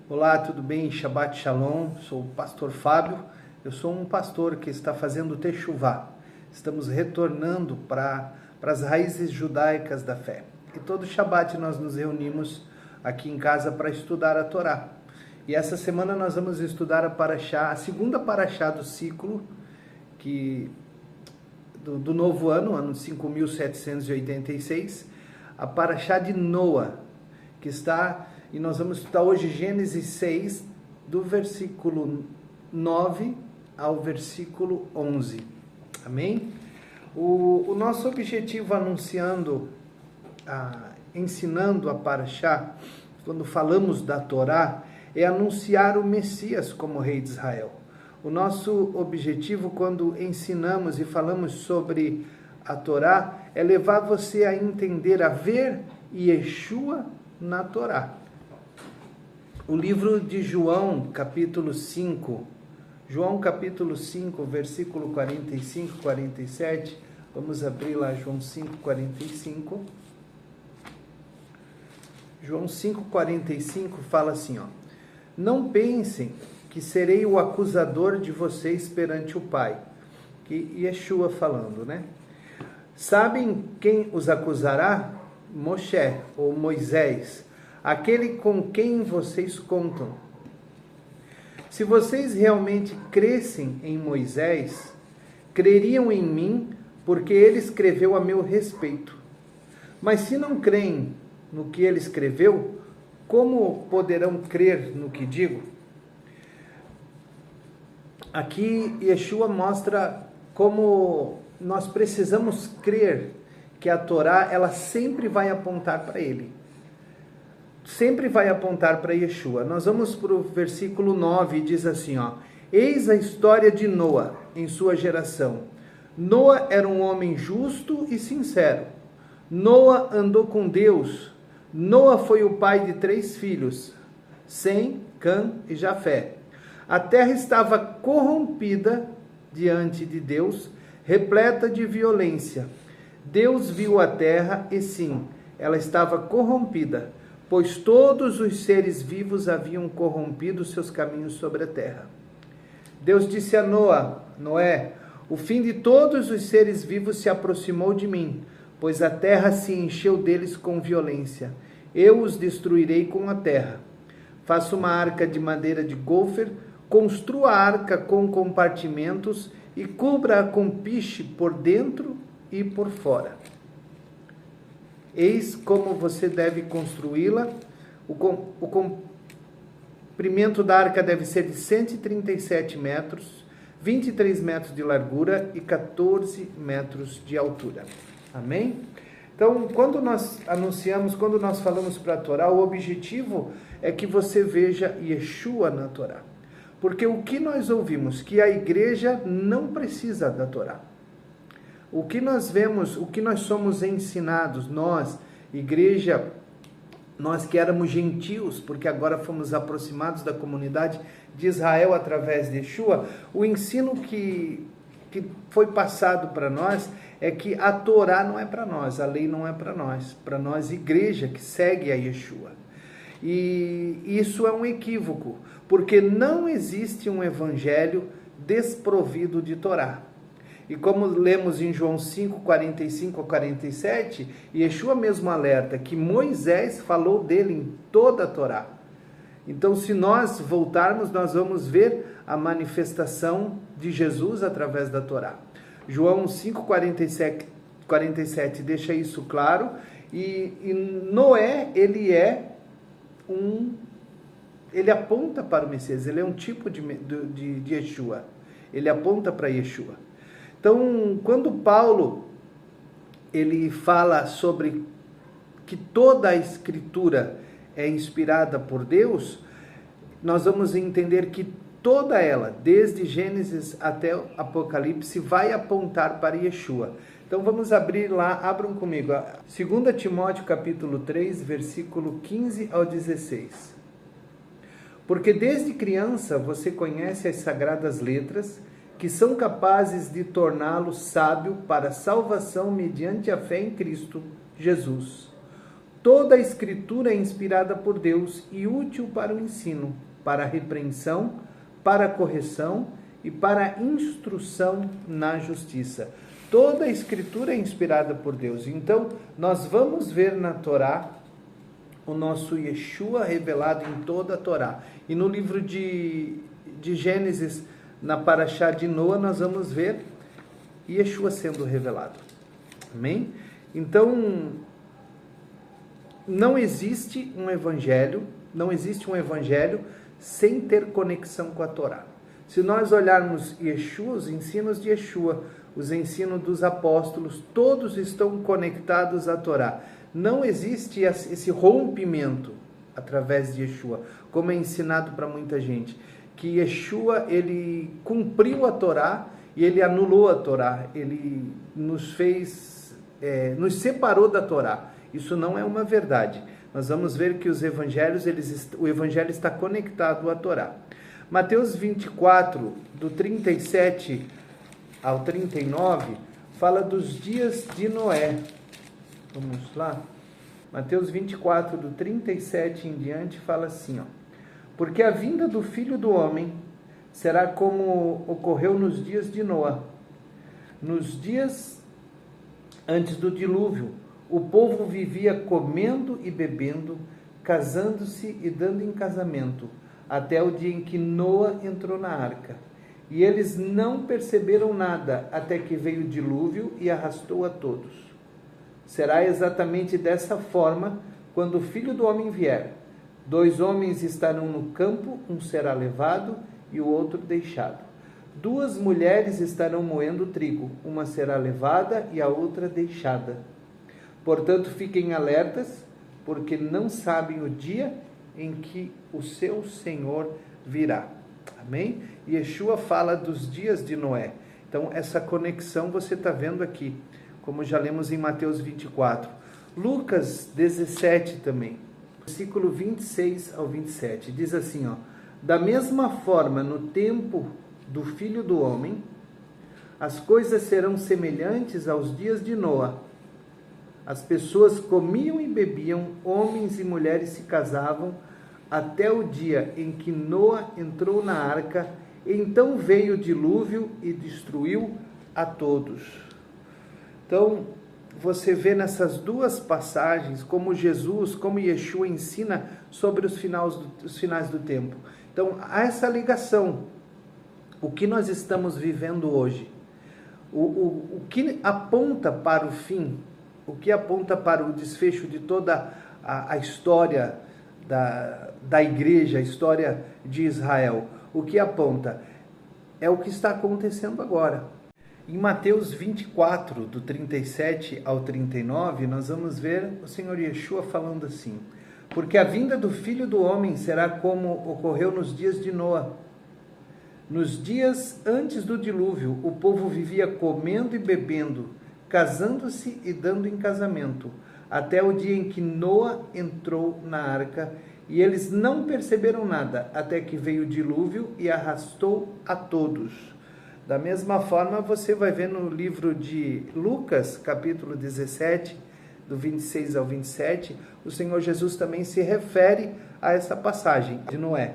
Olá, tudo bem? Shabbat Shalom, sou o pastor Fábio. Eu sou um pastor que está fazendo Techuvá. Estamos retornando para as raízes judaicas da fé. E todo Shabbat nós nos reunimos aqui em casa para estudar a Torá. E essa semana nós vamos estudar a segunda paraxá do ciclo do novo ano 5786, a paraxá de Noa, que está... E nós vamos estudar hoje Gênesis 6, do versículo 9 ao versículo 11. Amém? O nosso objetivo ensinando a paraxá, quando falamos da Torá, é anunciar o Messias como rei de Israel. O nosso objetivo, quando ensinamos e falamos sobre a Torá, é levar você a entender, a ver Yeshua na Torá. O livro de João, capítulo 5, versículo 45, 47, vamos abrir lá João 5, 45. João 5, 45 fala assim, ó: não pensem que serei o acusador de vocês perante o Pai. Que Yeshua falando, né? Sabem quem os acusará? Moshe, ou Moisés, aquele com quem vocês contam. Se vocês realmente crescem em Moisés, creriam em mim, porque ele escreveu a meu respeito. Mas se não creem no que ele escreveu, como poderão crer no que digo? Aqui Yeshua mostra como nós precisamos crer que a Torá, ela sempre vai apontar para ele. Sempre vai apontar para Yeshua. Nós vamos para o versículo 9, diz assim, ó: eis a história de Noa em sua geração. Noa era um homem justo e sincero. Noa andou com Deus. Noa foi o pai de 3 filhos, Sem, Cã e Jafé. A terra estava corrompida diante de Deus, repleta de violência. Deus viu a terra e sim, ela estava corrompida, pois todos os seres vivos haviam corrompido seus caminhos sobre a terra. Deus disse a Noé, o fim de todos os seres vivos se aproximou de mim, pois a terra se encheu deles com violência. Eu os destruirei com a terra. Faça uma arca de madeira de gofer, construa a arca com compartimentos e cubra-a com piche por dentro e por fora. Eis como você deve construí-la. O comprimento da arca deve ser de 137 metros, 23 metros de largura e 14 metros de altura. Amém? Então, quando nós falamos para a Torá, o objetivo é que você veja Yeshua na Torá. Porque o que nós ouvimos? Que a igreja não precisa da Torá. O que nós vemos, o que nós somos ensinados, nós, igreja, nós que éramos gentios, porque agora fomos aproximados da comunidade de Israel através de Yeshua, o ensino que foi passado para nós é que a Torá não é para nós, a lei não é para nós igreja que segue a Yeshua. E isso é um equívoco, porque não existe um evangelho desprovido de Torá. E como lemos em João 5, 45 a 47, Yeshua mesmo alerta que Moisés falou dele em toda a Torá. Então, se nós voltarmos, nós vamos ver a manifestação de Jesus através da Torá. João 5, 47 deixa isso claro. E Noé, ele aponta para o Messias, ele é um tipo de Yeshua. Ele aponta para Yeshua. Então, quando Paulo ele fala sobre que toda a Escritura é inspirada por Deus, nós vamos entender que toda ela, desde Gênesis até o Apocalipse, vai apontar para Yeshua. Então vamos abrir lá, abram comigo, 2 Timóteo capítulo 3, versículo 15 ao 16. Porque desde criança você conhece as sagradas letras, que são capazes de torná-lo sábio para a salvação mediante a fé em Cristo Jesus. Toda a Escritura é inspirada por Deus e útil para o ensino, para a repreensão, para a correção e para a instrução na justiça. Toda a Escritura é inspirada por Deus. Então, nós vamos ver na Torá o nosso Yeshua revelado em toda a Torá. E no livro de Gênesis, na Parashá de Noa, nós vamos ver Yeshua sendo revelado. Amém? Então, não existe um evangelho sem ter conexão com a Torá. Se nós olharmos Yeshua, os ensinos de Yeshua, os ensinos dos apóstolos, todos estão conectados à Torá. Não existe esse rompimento através de Yeshua, como é ensinado para muita gente, que Yeshua, ele cumpriu a Torá e ele anulou a Torá, ele nos separou da Torá. Isso não é uma verdade. Nós vamos ver que os evangelhos, o evangelho está conectado à Torá. Mateus 24, do 37 ao 39, fala dos dias de Noé. Vamos lá? Mateus 24, do 37 em diante, fala assim, ó. Porque a vinda do Filho do Homem será como ocorreu nos dias de Noé. Nos dias antes do dilúvio, o povo vivia comendo e bebendo, casando-se e dando em casamento, até o dia em que Noé entrou na arca. E eles não perceberam nada, até que veio o dilúvio e arrastou a todos. Será exatamente dessa forma quando o Filho do Homem vier. 2 homens estarão no campo, um será levado e o outro deixado. 2 mulheres estarão moendo trigo, uma será levada e a outra deixada. Portanto, fiquem alertas, porque não sabem o dia em que o seu Senhor virá. Amém? E Yeshua fala dos dias de Noé. Então, essa conexão você está vendo aqui, como já lemos em Mateus 24. Lucas 17 também, versículo 26 ao 27, diz assim, ó: da mesma forma, no tempo do Filho do Homem, as coisas serão semelhantes aos dias de Noé. As pessoas comiam e bebiam, homens e mulheres se casavam, até o dia em que Noé entrou na arca. Então veio o dilúvio e destruiu a todos. Então, você vê nessas duas passagens como Jesus, como Yeshua ensina sobre os finais do tempo. Então, há essa ligação. O que nós estamos vivendo hoje? O que aponta para o fim? O que aponta para o desfecho de toda a história da igreja, a história de Israel? O que aponta? É o que está acontecendo agora. Em Mateus 24, do 37 ao 39, nós vamos ver o Senhor Yeshua falando assim: porque a vinda do Filho do Homem será como ocorreu nos dias de Noé. Nos dias antes do dilúvio, o povo vivia comendo e bebendo, casando-se e dando em casamento, até o dia em que Noé entrou na arca, e eles não perceberam nada, até que veio o dilúvio e arrastou a todos. Da mesma forma, você vai ver no livro de Lucas, capítulo 17, do 26 ao 27, o Senhor Jesus também se refere a essa passagem de Noé.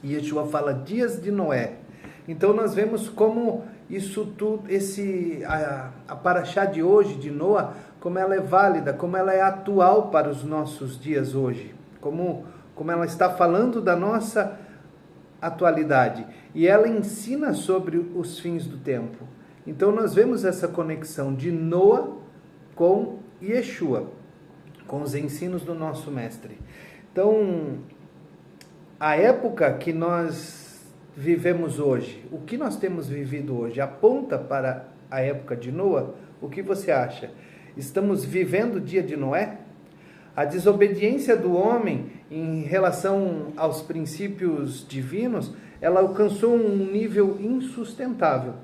E Yeshua fala dias de Noé. Então nós vemos como isso tudo, a paraxá de hoje, de Noé, como ela é válida, como ela é atual para os nossos dias hoje, como ela está falando da nossa atualidade, e ela ensina sobre os fins do tempo. Então nós vemos essa conexão de Noé com Yeshua, com os ensinos do nosso mestre. Então, a época que nós vivemos hoje, o que nós temos vivido hoje, aponta para a época de Noé? O que você acha? Estamos vivendo o dia de Noé? A desobediência do homem em relação aos princípios divinos, ela alcançou um nível insustentável.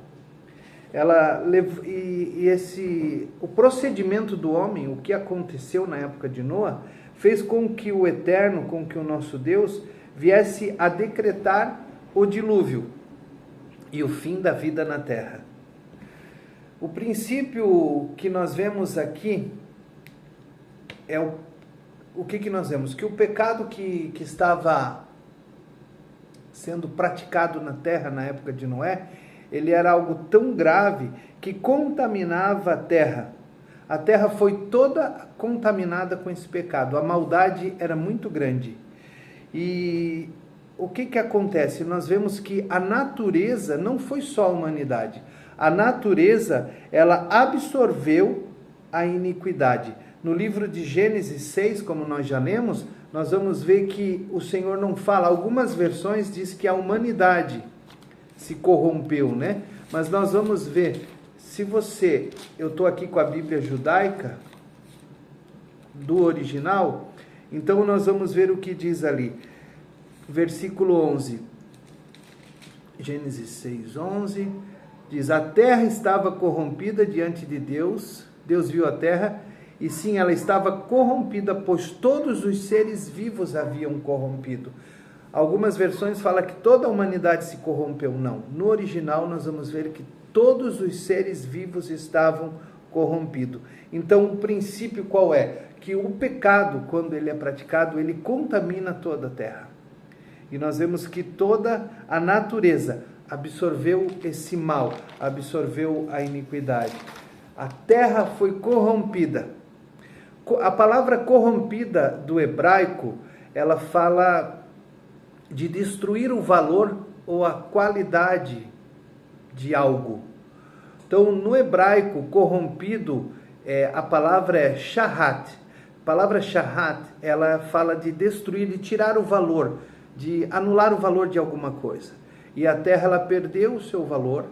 O procedimento do homem, o que aconteceu na época de Noé, fez com que o Eterno, com que o nosso Deus, viesse a decretar o dilúvio e o fim da vida na terra. O princípio que nós vemos aqui é o que nós vemos? Que o pecado que estava sendo praticado na terra na época de Noé, ele era algo tão grave que contaminava a terra. A terra foi toda contaminada com esse pecado. A maldade era muito grande. E o que acontece? Nós vemos que a natureza não foi só a humanidade. A natureza, ela absorveu a iniquidade. No livro de Gênesis 6, como nós já lemos, nós vamos ver que o Senhor não fala. Algumas versões diz que a humanidade se corrompeu, né? Mas nós vamos ver, eu estou aqui com a Bíblia judaica, do original, então nós vamos ver o que diz ali. Versículo 11, Gênesis 6, 11, diz: a terra estava corrompida diante de Deus, Deus viu a terra, e sim, ela estava corrompida, pois todos os seres vivos haviam corrompido. Algumas versões falam que toda a humanidade se corrompeu. Não. No original, nós vamos ver que todos os seres vivos estavam corrompidos. Então, o princípio qual é? Que o pecado, quando ele é praticado, ele contamina toda a terra. E nós vemos que toda a natureza absorveu esse mal, absorveu a iniquidade. A terra foi corrompida. A palavra corrompida do hebraico, ela fala de destruir o valor ou a qualidade de algo. Então, no hebraico, corrompido, a palavra é shahat. A palavra shahat, ela fala de destruir, de tirar o valor, de anular o valor de alguma coisa. E a terra, ela perdeu o seu valor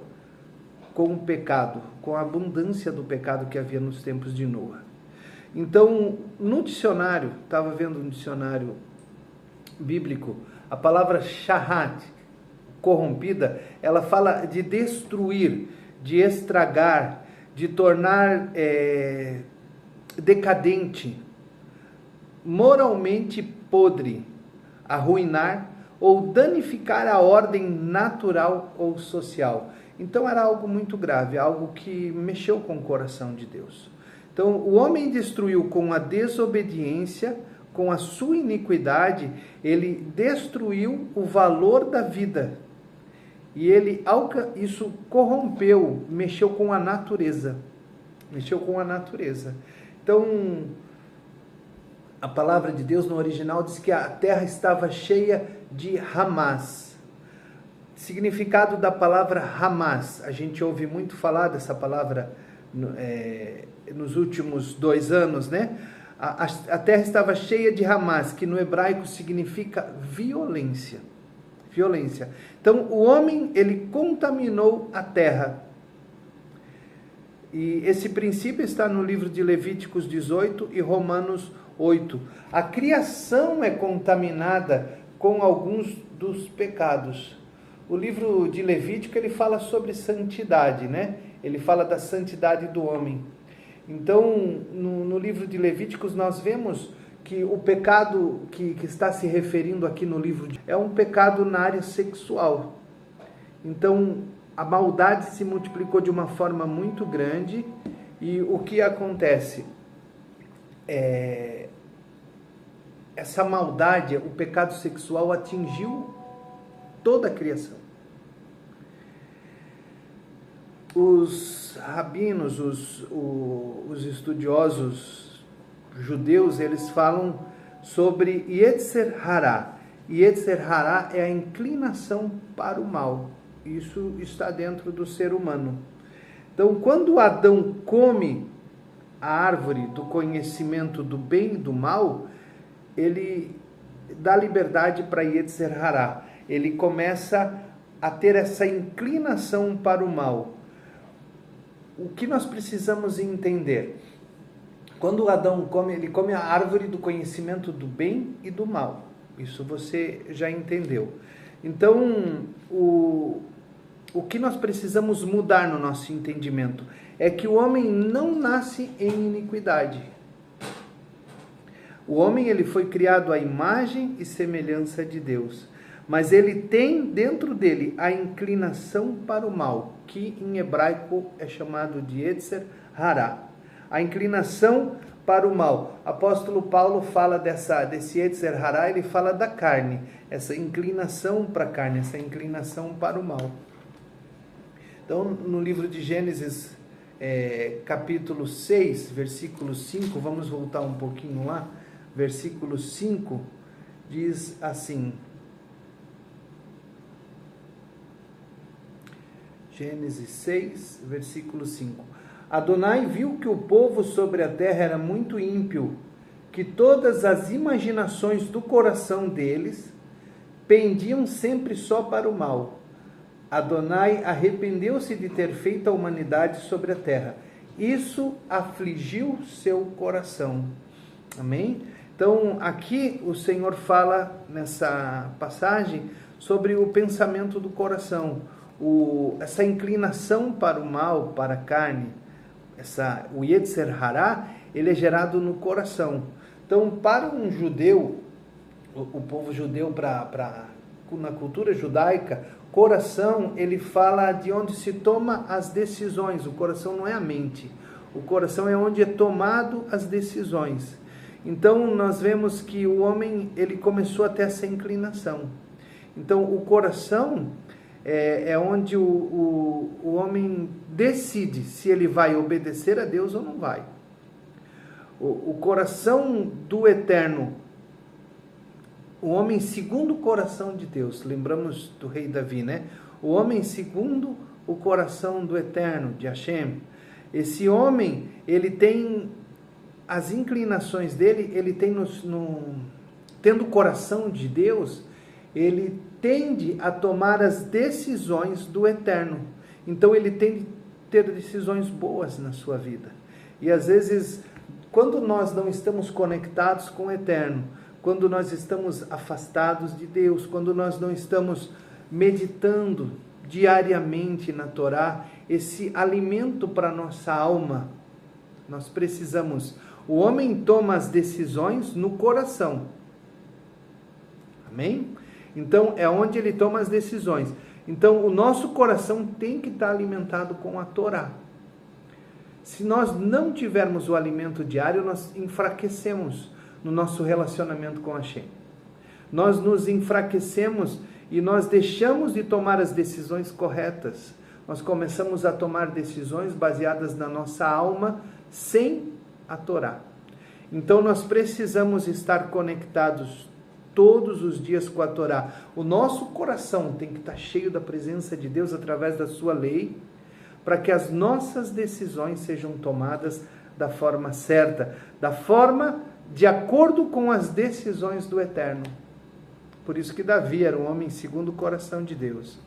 com o pecado, com a abundância do pecado que havia nos tempos de Noé. Então, no dicionário, estava vendo um dicionário bíblico, a palavra shahat, corrompida, ela fala de destruir, de estragar, de tornar decadente, moralmente podre, arruinar ou danificar a ordem natural ou social. Então era algo muito grave, algo que mexeu com o coração de Deus. Então o homem destruiu com a desobediência, com a sua iniquidade, ele destruiu o valor da vida. E isso corrompeu, mexeu com a natureza. Mexeu com a natureza. Então, a palavra de Deus no original diz que a terra estava cheia de Hamas. Significado da palavra Hamas. A gente ouve muito falar dessa palavra nos últimos 2 anos, né? A terra estava cheia de Hamas, que no hebraico significa violência. Violência. Então, o homem, ele contaminou a terra. E esse princípio está no livro de Levíticos 18 e Romanos 8. A criação é contaminada com alguns dos pecados. O livro de Levítico, ele fala sobre santidade, né? Ele fala da santidade do homem. Então, no livro de Levíticos, nós vemos que o pecado que está se referindo aqui no livro é um pecado na área sexual. Então, a maldade se multiplicou de uma forma muito grande e o que acontece? Essa maldade, o pecado sexual atingiu toda a criação. Os rabinos, os estudiosos judeus, eles falam sobre Yetzer Hará. Yetzer Hará é a inclinação para o mal. Isso está dentro do ser humano. Então, quando Adão come a árvore do conhecimento do bem e do mal, ele dá liberdade para Yetzer Hará. Ele começa a ter essa inclinação para o mal. O que nós precisamos entender? Quando Adão come, ele come a árvore do conhecimento do bem e do mal. Isso você já entendeu. Então, o que nós precisamos mudar no nosso entendimento é que o homem não nasce em iniquidade. O homem, ele foi criado à imagem e semelhança de Deus, mas ele tem dentro dele a inclinação para o mal, que em hebraico é chamado de Yetzer Hará. A inclinação para o mal. Apóstolo Paulo fala desse Yetzer Hará, ele fala da carne, essa inclinação para a carne, essa inclinação para o mal. Então, no livro de Gênesis, capítulo 6, versículo 5, vamos voltar um pouquinho lá, versículo 5, diz assim, Gênesis 6, versículo 5. Adonai viu que o povo sobre a terra era muito ímpio, que todas as imaginações do coração deles pendiam sempre só para o mal. Adonai arrependeu-se de ter feito a humanidade sobre a terra. Isso afligiu seu coração. Amém? Então, aqui o Senhor fala nessa passagem sobre o pensamento do coração, essa inclinação para o mal, para a carne, o Yetzer Hará, ele é gerado no coração. Então, para um judeu, o povo judeu, na cultura judaica, coração, ele fala de onde se toma as decisões. O coração não é a mente. O coração é onde é tomado as decisões. Então, nós vemos que o homem, ele começou a ter essa inclinação. Então, o coração é onde o homem decide se ele vai obedecer a Deus ou não vai. O coração do Eterno, o homem segundo o coração de Deus, lembramos do rei Davi, né? O homem segundo o coração do Eterno, de Hashem. Esse homem, ele tem as inclinações dele, ele tem tendo o coração de Deus, ele tende a tomar as decisões do Eterno. Então ele tem de ter decisões boas na sua vida. E às vezes, quando nós não estamos conectados com o Eterno, quando nós estamos afastados de Deus, quando nós não estamos meditando diariamente na Torá, esse alimento para a nossa alma, nós precisamos. O homem toma as decisões no coração. Amém? Então, é onde ele toma as decisões. Então, o nosso coração tem que estar alimentado com a Torá. Se nós não tivermos o alimento diário, nós enfraquecemos no nosso relacionamento com Hashem. Nós nos enfraquecemos e nós deixamos de tomar as decisões corretas. Nós começamos a tomar decisões baseadas na nossa alma, sem a Torá. Então, nós precisamos estar conectados todos os dias com a Torá. O nosso coração tem que estar cheio da presença de Deus através da sua lei, para que as nossas decisões sejam tomadas da forma certa, da forma de acordo com as decisões do Eterno. Por isso que Davi era um homem segundo o coração de Deus.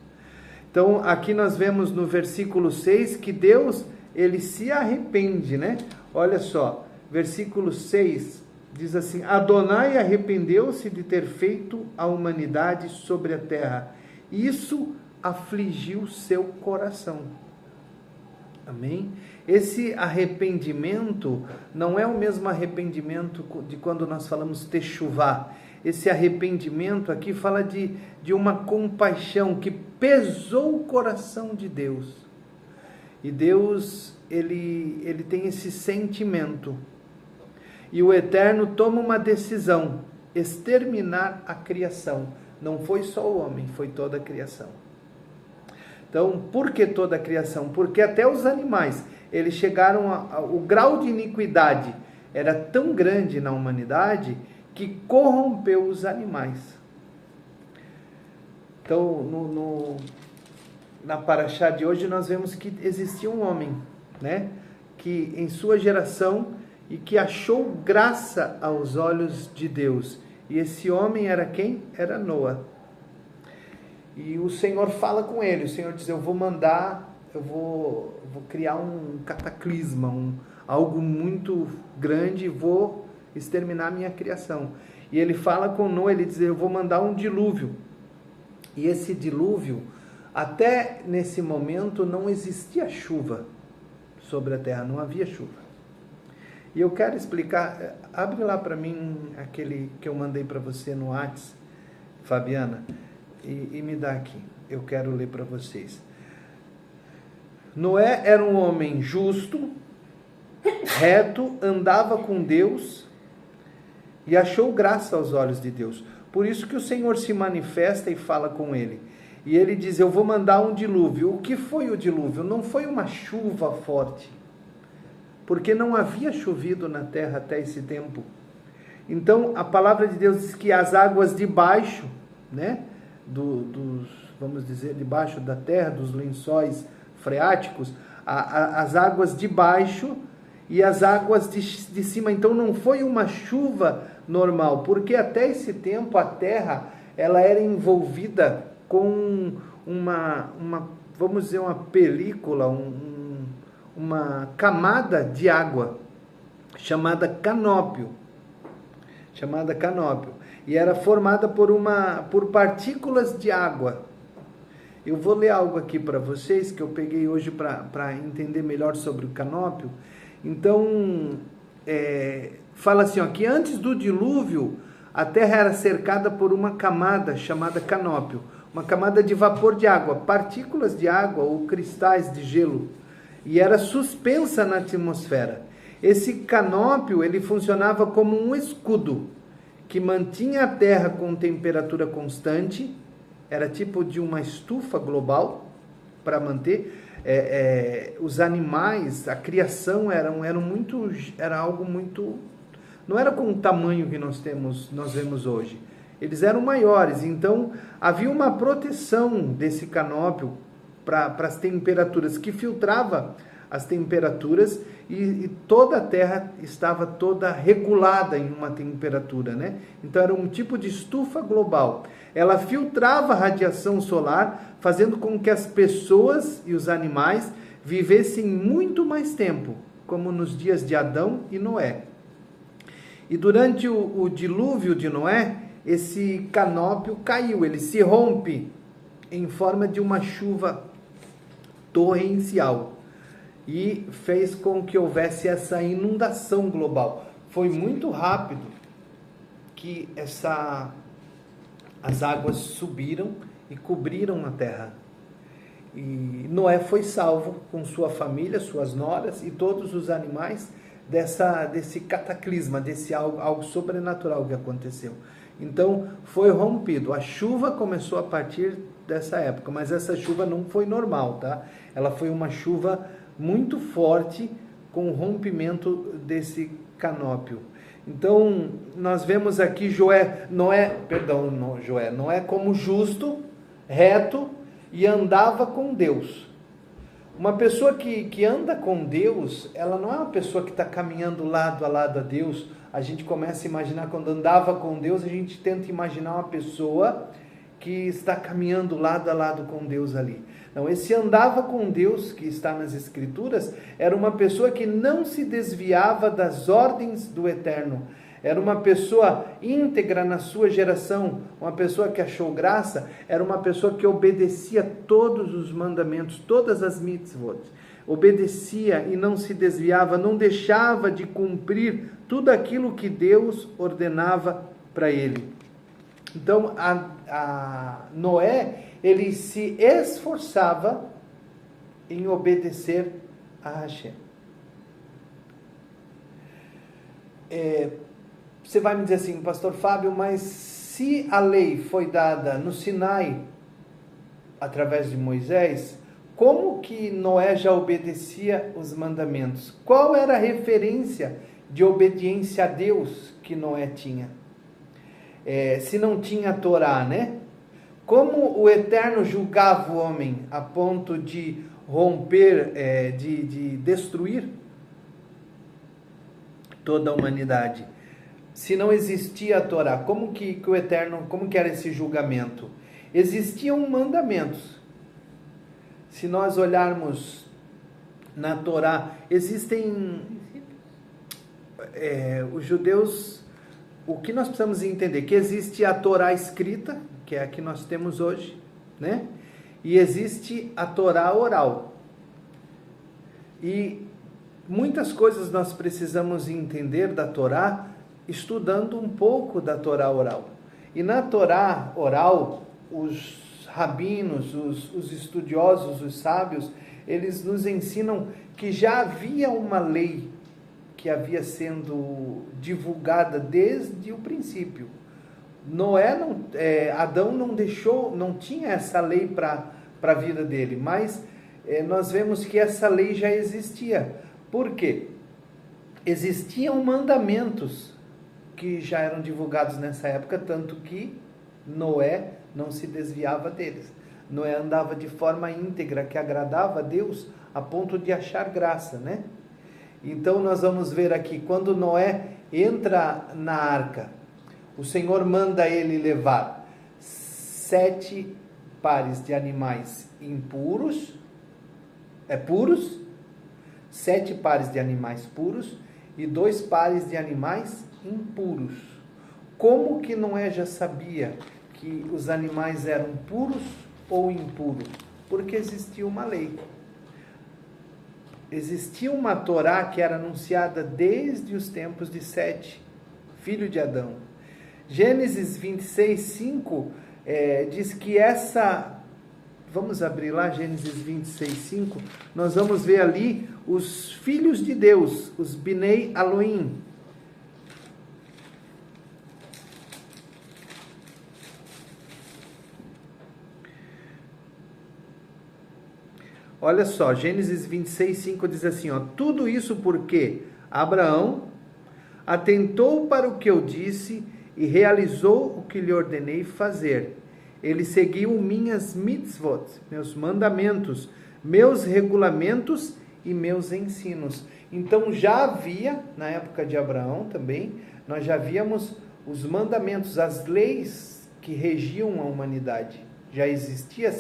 Então, aqui nós vemos no versículo 6 que Deus, ele se arrepende, né? Olha só, versículo 6 diz assim: Adonai arrependeu-se de ter feito a humanidade sobre a terra. Isso afligiu seu coração. Amém? Esse arrependimento não é o mesmo arrependimento de quando nós falamos techuvá. Esse arrependimento aqui fala de uma compaixão que pesou o coração de Deus. E Deus, ele tem esse sentimento. E o Eterno toma uma decisão, exterminar a criação. Não foi só o homem, foi toda a criação. Então, por que toda a criação? Porque até os animais, eles chegaram o grau de iniquidade era tão grande na humanidade que corrompeu os animais. Então, na paraxá de hoje, nós vemos que existia um homem, né, que em sua geração, e que achou graça aos olhos de Deus. E esse homem era quem? Era Noa. E o Senhor fala com ele, o Senhor diz: eu vou criar um cataclisma, algo muito grande, e vou exterminar a minha criação. E ele fala com Noa, ele diz: eu vou mandar um dilúvio. E esse dilúvio, até nesse momento, não existia chuva sobre a terra, não havia chuva. E eu quero explicar, abre lá para mim aquele que eu mandei para você no WhatsApp, Fabiana, e me dá aqui, eu quero ler para vocês. Noé era um homem justo, reto, andava com Deus e achou graça aos olhos de Deus. Por isso que o Senhor se manifesta e fala com ele. E ele diz, eu vou mandar um dilúvio. O que foi o dilúvio? Não foi uma chuva forte, porque não havia chovido na terra até esse tempo. Então, a palavra de Deus diz que as águas debaixo, né, vamos dizer, debaixo da terra, dos lençóis freáticos, as águas de baixo e as águas de cima. Então, não foi uma chuva normal, porque até esse tempo a terra, ela era envolvida com vamos dizer, uma película, uma camada de água, chamada canópio. E era formada por partículas de água. Eu vou ler algo aqui para vocês, que eu peguei hoje para entender melhor sobre o canópio. Então, fala assim, ó, que antes do dilúvio, a terra era cercada por uma camada chamada canópio, uma camada de vapor de água, partículas de água ou cristais de gelo, e era suspensa na atmosfera. Esse canópio, ele funcionava como um escudo que mantinha a terra com temperatura constante, era tipo de uma estufa global para manter. Os animais, a criação era algo muito, não era com o tamanho que nós vemos hoje. Eles eram maiores, então havia uma proteção desse canópio para as temperaturas, que filtrava as temperaturas, e toda a terra estava toda regulada em uma temperatura, né? Então era um tipo de estufa global. Ela filtrava a radiação solar, fazendo com que as pessoas e os animais vivessem muito mais tempo, como nos dias de Adão e Noé. E durante o dilúvio de Noé, esse canópio caiu, ele se rompe em forma de uma chuva torrencial e fez com que houvesse essa inundação global. Foi muito rápido que as águas subiram e cobriram a terra. E Noé foi salvo com sua família, suas noras e todos os animais desse cataclisma, desse algo sobrenatural que aconteceu. Então foi rompido. A chuva começou a partir dessa época, mas essa chuva não foi normal, tá? Ela foi uma chuva muito forte, com o rompimento desse canópio. Então nós vemos aqui Noé como justo, reto, e andava com Deus. Uma pessoa que anda com Deus, ela não é uma pessoa que está caminhando lado a lado a Deus. A gente começa a imaginar, quando andava com Deus, a gente tenta imaginar uma pessoa que está caminhando lado a lado com Deus ali. Não, esse andava com Deus, que está nas Escrituras, era uma pessoa que não se desviava das ordens do Eterno. Era uma pessoa íntegra na sua geração, uma pessoa que achou graça, era uma pessoa que obedecia todos os mandamentos, todas as mitzvot. Obedecia e não se desviava, não deixava de cumprir tudo aquilo que Deus ordenava para ele. Então, Noé, ele se esforçava em obedecer a Hashem. Você vai me dizer assim, pastor Fábio, mas se a lei foi dada no Sinai, através de Moisés, como que Noé já obedecia os mandamentos? Qual era a referência de obediência a Deus que Noé tinha? Se não tinha a Torá, né? Como o Eterno julgava o homem a ponto de romper, de destruir toda a humanidade? Se não existia a Torá, como que o Eterno, como que era esse julgamento? Existiam mandamentos. Se nós olharmos na Torá, existem os judeus. O que nós precisamos entender? Que existe a Torá escrita, que é a que nós temos hoje, né? E existe a Torá oral. E muitas coisas nós precisamos entender da Torá estudando um pouco da Torá oral. E na Torá oral, os rabinos, os estudiosos, os sábios, eles nos ensinam que já havia uma lei que havia sendo divulgada desde o princípio. Adão não tinha essa lei para a vida dele, mas nós vemos que essa lei já existia. Por quê? Existiam mandamentos que já eram divulgados nessa época, tanto que Noé não se desviava deles. Noé andava de forma íntegra, que agradava a Deus, a ponto de achar graça, né? Então nós vamos ver aqui, quando Noé entra na arca, o Senhor manda ele levar 7 pares de animais puros, 7 pares de animais puros e 2 pares de animais impuros. Como que Noé já sabia que os animais eram puros ou impuros? Porque existia uma lei. Existia uma Torá que era anunciada desde os tempos de Sete, filho de Adão. Gênesis 26, 5 diz que vamos abrir lá Gênesis 26, 5, nós vamos ver ali os filhos de Deus, os Binei Elohim. Olha só, Gênesis 26, 5 diz assim, tudo isso porque Abraão atentou para o que eu disse e realizou o que lhe ordenei fazer. Ele seguiu minhas mitzvot, meus mandamentos, meus regulamentos e meus ensinos. Então já havia, na época de Abraão também, nós já víamos os mandamentos, as leis que regiam a humanidade. Já existia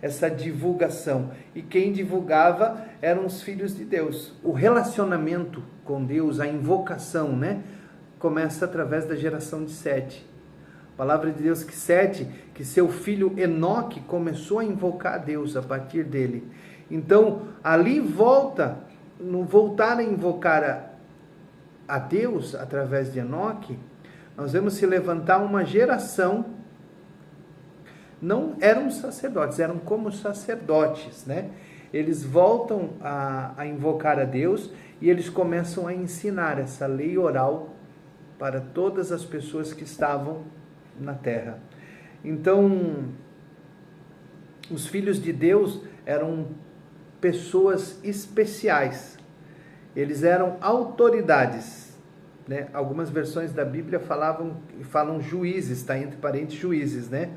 essa divulgação. E quem divulgava eram os filhos de Deus. O relacionamento com Deus, a invocação, né? Começa através da geração de Sete. A palavra de Deus que seu filho Enoque começou a invocar a Deus a partir dele. Então, ali voltar a invocar a Deus através de Enoque, nós vemos se levantar uma geração. Não eram sacerdotes, eram como sacerdotes, né? Eles voltam a invocar a Deus e eles começam a ensinar essa lei oral para todas as pessoas que estavam na terra. Então, os filhos de Deus eram pessoas especiais. Eles eram autoridades, né? Algumas versões da Bíblia falam juízes, está entre parênteses juízes, né?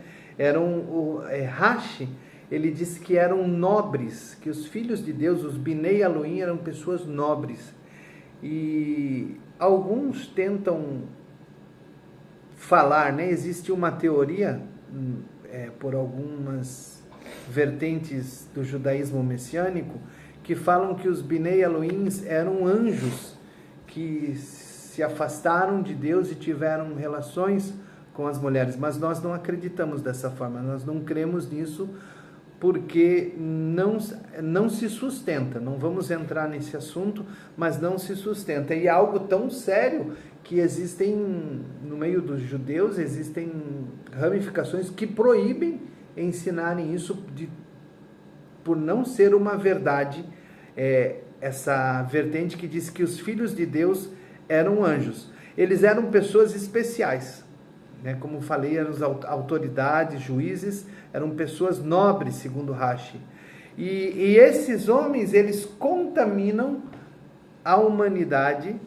Rashi, ele disse que eram nobres, que os filhos de Deus, os Binei Elohim, eram pessoas nobres. E alguns tentam falar, né? Existe uma teoria, por algumas vertentes do judaísmo messiânico, que falam que os Binei Elohim eram anjos que se afastaram de Deus e tiveram relações com as mulheres, mas nós não acreditamos dessa forma, nós não cremos nisso porque não se sustenta. Não vamos entrar nesse assunto, mas não se sustenta. E é algo tão sério que existem, no meio dos judeus, existem ramificações que proíbem ensinarem isso por não ser uma verdade, essa vertente que diz que os filhos de Deus eram anjos. Eles eram pessoas especiais. Como falei, eram autoridades, juízes, eram pessoas nobres, segundo Rashi. E esses homens, eles contaminam a humanidade,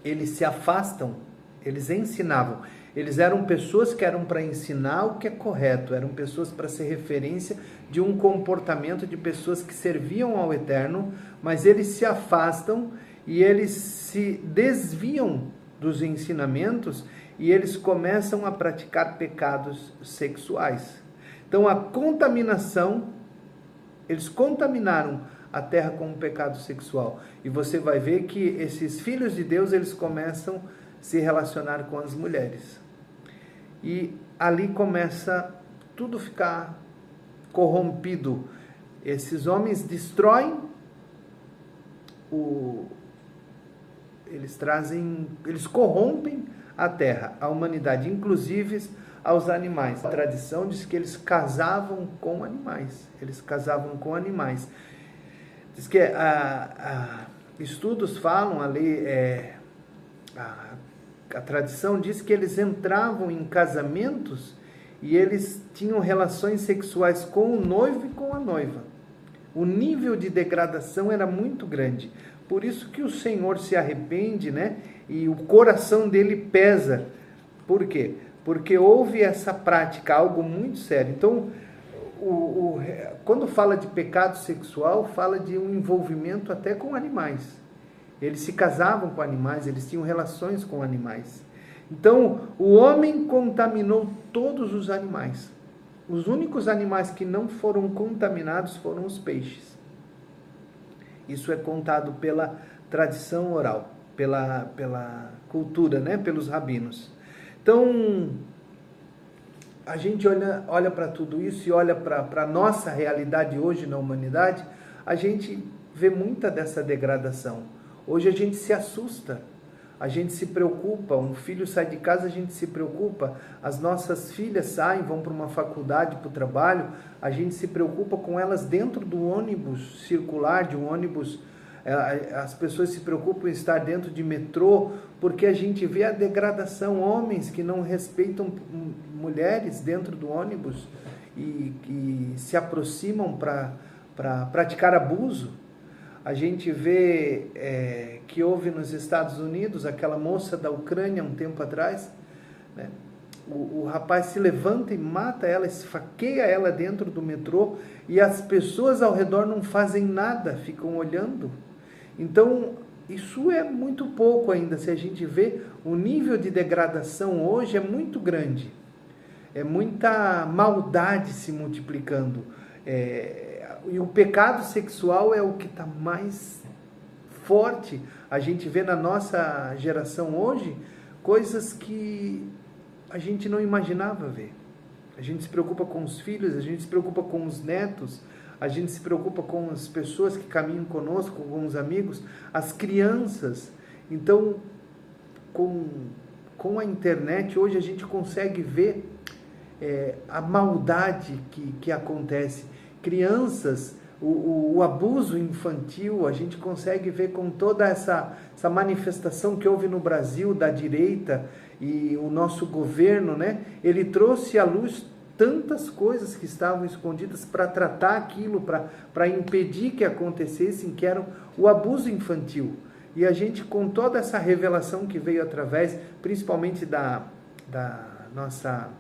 eles se afastam, eles ensinavam. Eles eram pessoas que eram para ensinar o que é correto, eram pessoas para ser referência de um comportamento de pessoas que serviam ao Eterno, mas eles se afastam e eles se desviam dos ensinamentos e eles começam a praticar pecados sexuais. Então a contaminação, eles contaminaram a terra com o pecado sexual. E você vai ver que esses filhos de Deus, eles começam a se relacionar com as mulheres. E ali começa tudo ficar corrompido. Esses homens destroem eles corrompem a terra, a humanidade, inclusive aos animais. A tradição diz que eles casavam com animais. Diz que estudos falam ali, a tradição diz que eles entravam em casamentos e eles tinham relações sexuais com o noivo e com a noiva. O nível de degradação era muito grande. Por isso que o Senhor se arrepende, né? E o coração dele pesa. Por quê? Porque houve essa prática, algo muito sério. Então, quando fala de pecado sexual, fala de um envolvimento até com animais. Eles se casavam com animais, eles tinham relações com animais. Então, o homem contaminou todos os animais. Os únicos animais que não foram contaminados foram os peixes. Isso é contado pela tradição oral, pela cultura, né? Pelos rabinos. Então, a gente olha para tudo isso e olha para a nossa realidade hoje na humanidade, a gente vê muita dessa degradação. Hoje a gente se assusta, a gente se preocupa, um filho sai de casa, a gente se preocupa, as nossas filhas saem, vão para uma faculdade, para o trabalho, a gente se preocupa com elas dentro do ônibus circular, de um ônibus, as pessoas se preocupam em estar dentro de metrô, porque a gente vê a degradação, homens que não respeitam mulheres dentro do ônibus e que se aproximam para praticar abuso. A gente vê que houve nos Estados Unidos aquela moça da Ucrânia um tempo atrás, né? O rapaz se levanta e mata ela, esfaqueia ela dentro do metrô e as pessoas ao redor não fazem nada, ficam olhando. Então, isso é muito pouco ainda. Se a gente vê, o nível de degradação hoje é muito grande. É muita maldade se multiplicando. E o pecado sexual é o que está mais forte. A gente vê na nossa geração hoje coisas que a gente não imaginava ver. A gente se preocupa com os filhos, a gente se preocupa com os netos, a gente se preocupa com as pessoas que caminham conosco, com os amigos, as crianças. Então, com a internet, hoje a gente consegue ver a maldade que acontece. Crianças, o abuso infantil, a gente consegue ver com toda essa manifestação que houve no Brasil da direita e o nosso governo, né? Ele trouxe à luz tantas coisas que estavam escondidas para tratar aquilo, para impedir que acontecessem, que era o abuso infantil. E a gente, com toda essa revelação que veio através, principalmente da nossa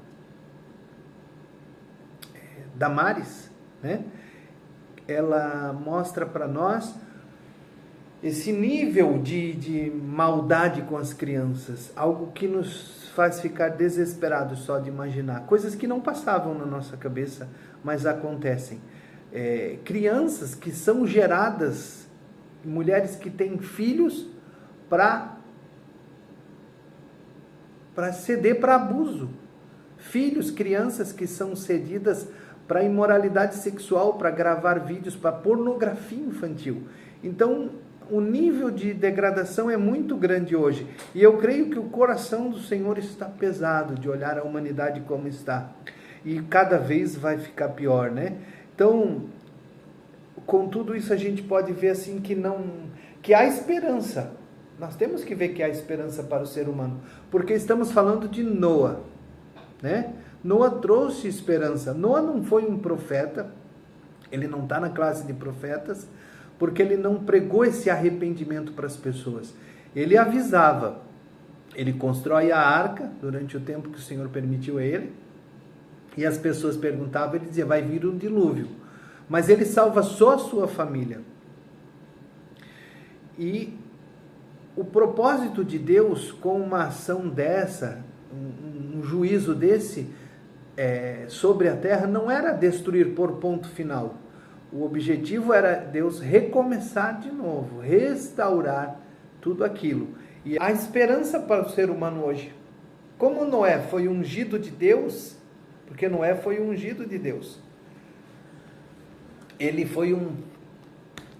Damares, né? Ela mostra para nós esse nível de maldade com as crianças, algo que nos faz ficar desesperados só de imaginar, coisas que não passavam na nossa cabeça, mas acontecem. Crianças que são geradas, mulheres que têm filhos para ceder para abuso, crianças que são cedidas para imoralidade sexual, para gravar vídeos, para pornografia infantil. Então, o nível de degradação é muito grande hoje. E eu creio que o coração do Senhor está pesado de olhar a humanidade como está. E cada vez vai ficar pior, né? Então, com tudo isso a gente pode ver assim que há esperança. Nós temos que ver que há esperança para o ser humano. Porque estamos falando de Noa, né? Noa trouxe esperança. Noa não foi um profeta, ele não está na classe de profetas, porque ele não pregou esse arrependimento para as pessoas. Ele avisava, ele constrói a arca durante o tempo que o Senhor permitiu a ele, e as pessoas perguntavam, ele dizia, vai vir um dilúvio. Mas ele salva só a sua família. E o propósito de Deus com uma ação dessa, um juízo desse, sobre a terra, não era destruir por ponto final. O objetivo era Deus recomeçar de novo, restaurar tudo aquilo. E a esperança para o ser humano hoje, como Noé foi ungido de Deus, porque Noé foi ungido de Deus, ele foi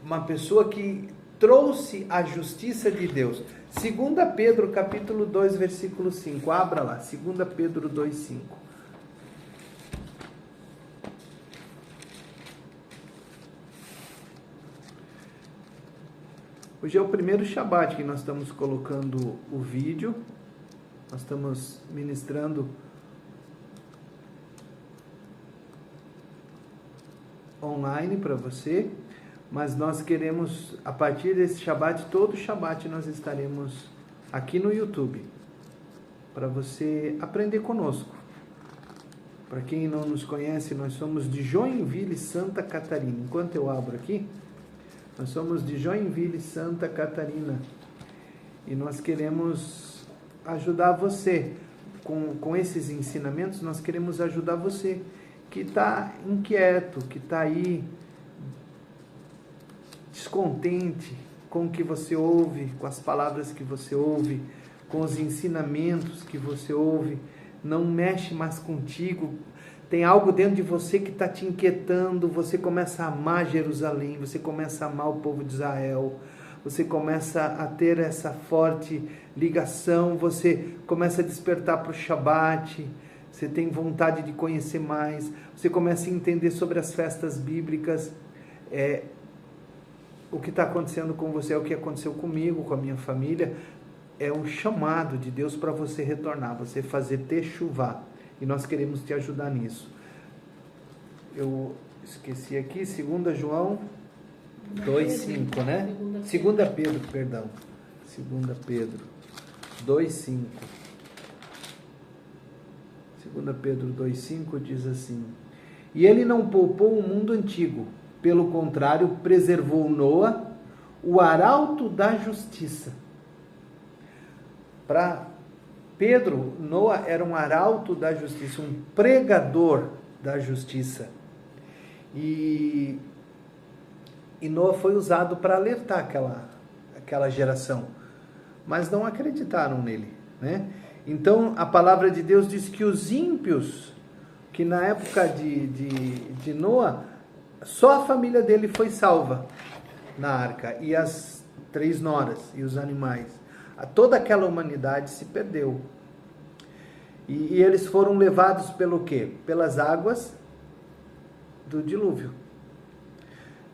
uma pessoa que trouxe a justiça de Deus. 2 Pedro capítulo 2, versículo 5, abra lá, 2 Pedro 2, 5. Hoje é o primeiro Shabat que nós estamos colocando o vídeo. Nós estamos ministrando online para você, mas nós queremos, a partir desse Shabat, todo Shabat nós estaremos aqui no YouTube, para você aprender conosco. Para quem não nos conhece, nós somos de Joinville, Santa Catarina. Enquanto eu abro aqui, nós somos de Joinville, Santa Catarina. E nós queremos ajudar você com esses ensinamentos. Nós queremos ajudar você que está inquieto, que está aí descontente com o que você ouve, com as palavras que você ouve, com os ensinamentos que você ouve, não mexe mais contigo, tem algo dentro de você que está te inquietando, você começa a amar Jerusalém, você começa a amar o povo de Israel, você começa a ter essa forte ligação, você começa a despertar para o Shabat, você tem vontade de conhecer mais, você começa a entender sobre as festas bíblicas, o que está acontecendo com você é o que aconteceu comigo, com a minha família, é um chamado de Deus para você retornar, você fazer techuvá, e nós queremos te ajudar nisso. Eu esqueci aqui, 2 João 2,5, né? 2 Pedro, perdão. 2 Pedro 2,5. 2 Pedro 2,5 diz assim: E ele não poupou o mundo antigo, pelo contrário, preservou Noa, o arauto da justiça. Para Pedro, Noa era um arauto da justiça, um pregador da justiça. E Noa foi usado para alertar aquela geração, mas não acreditaram nele, né? Então a palavra de Deus diz que os ímpios, que na época de Noa, só a família dele foi salva na arca, e as 3 noras e os animais. Toda aquela humanidade se perdeu. E eles foram levados pelo quê? Pelas águas do dilúvio.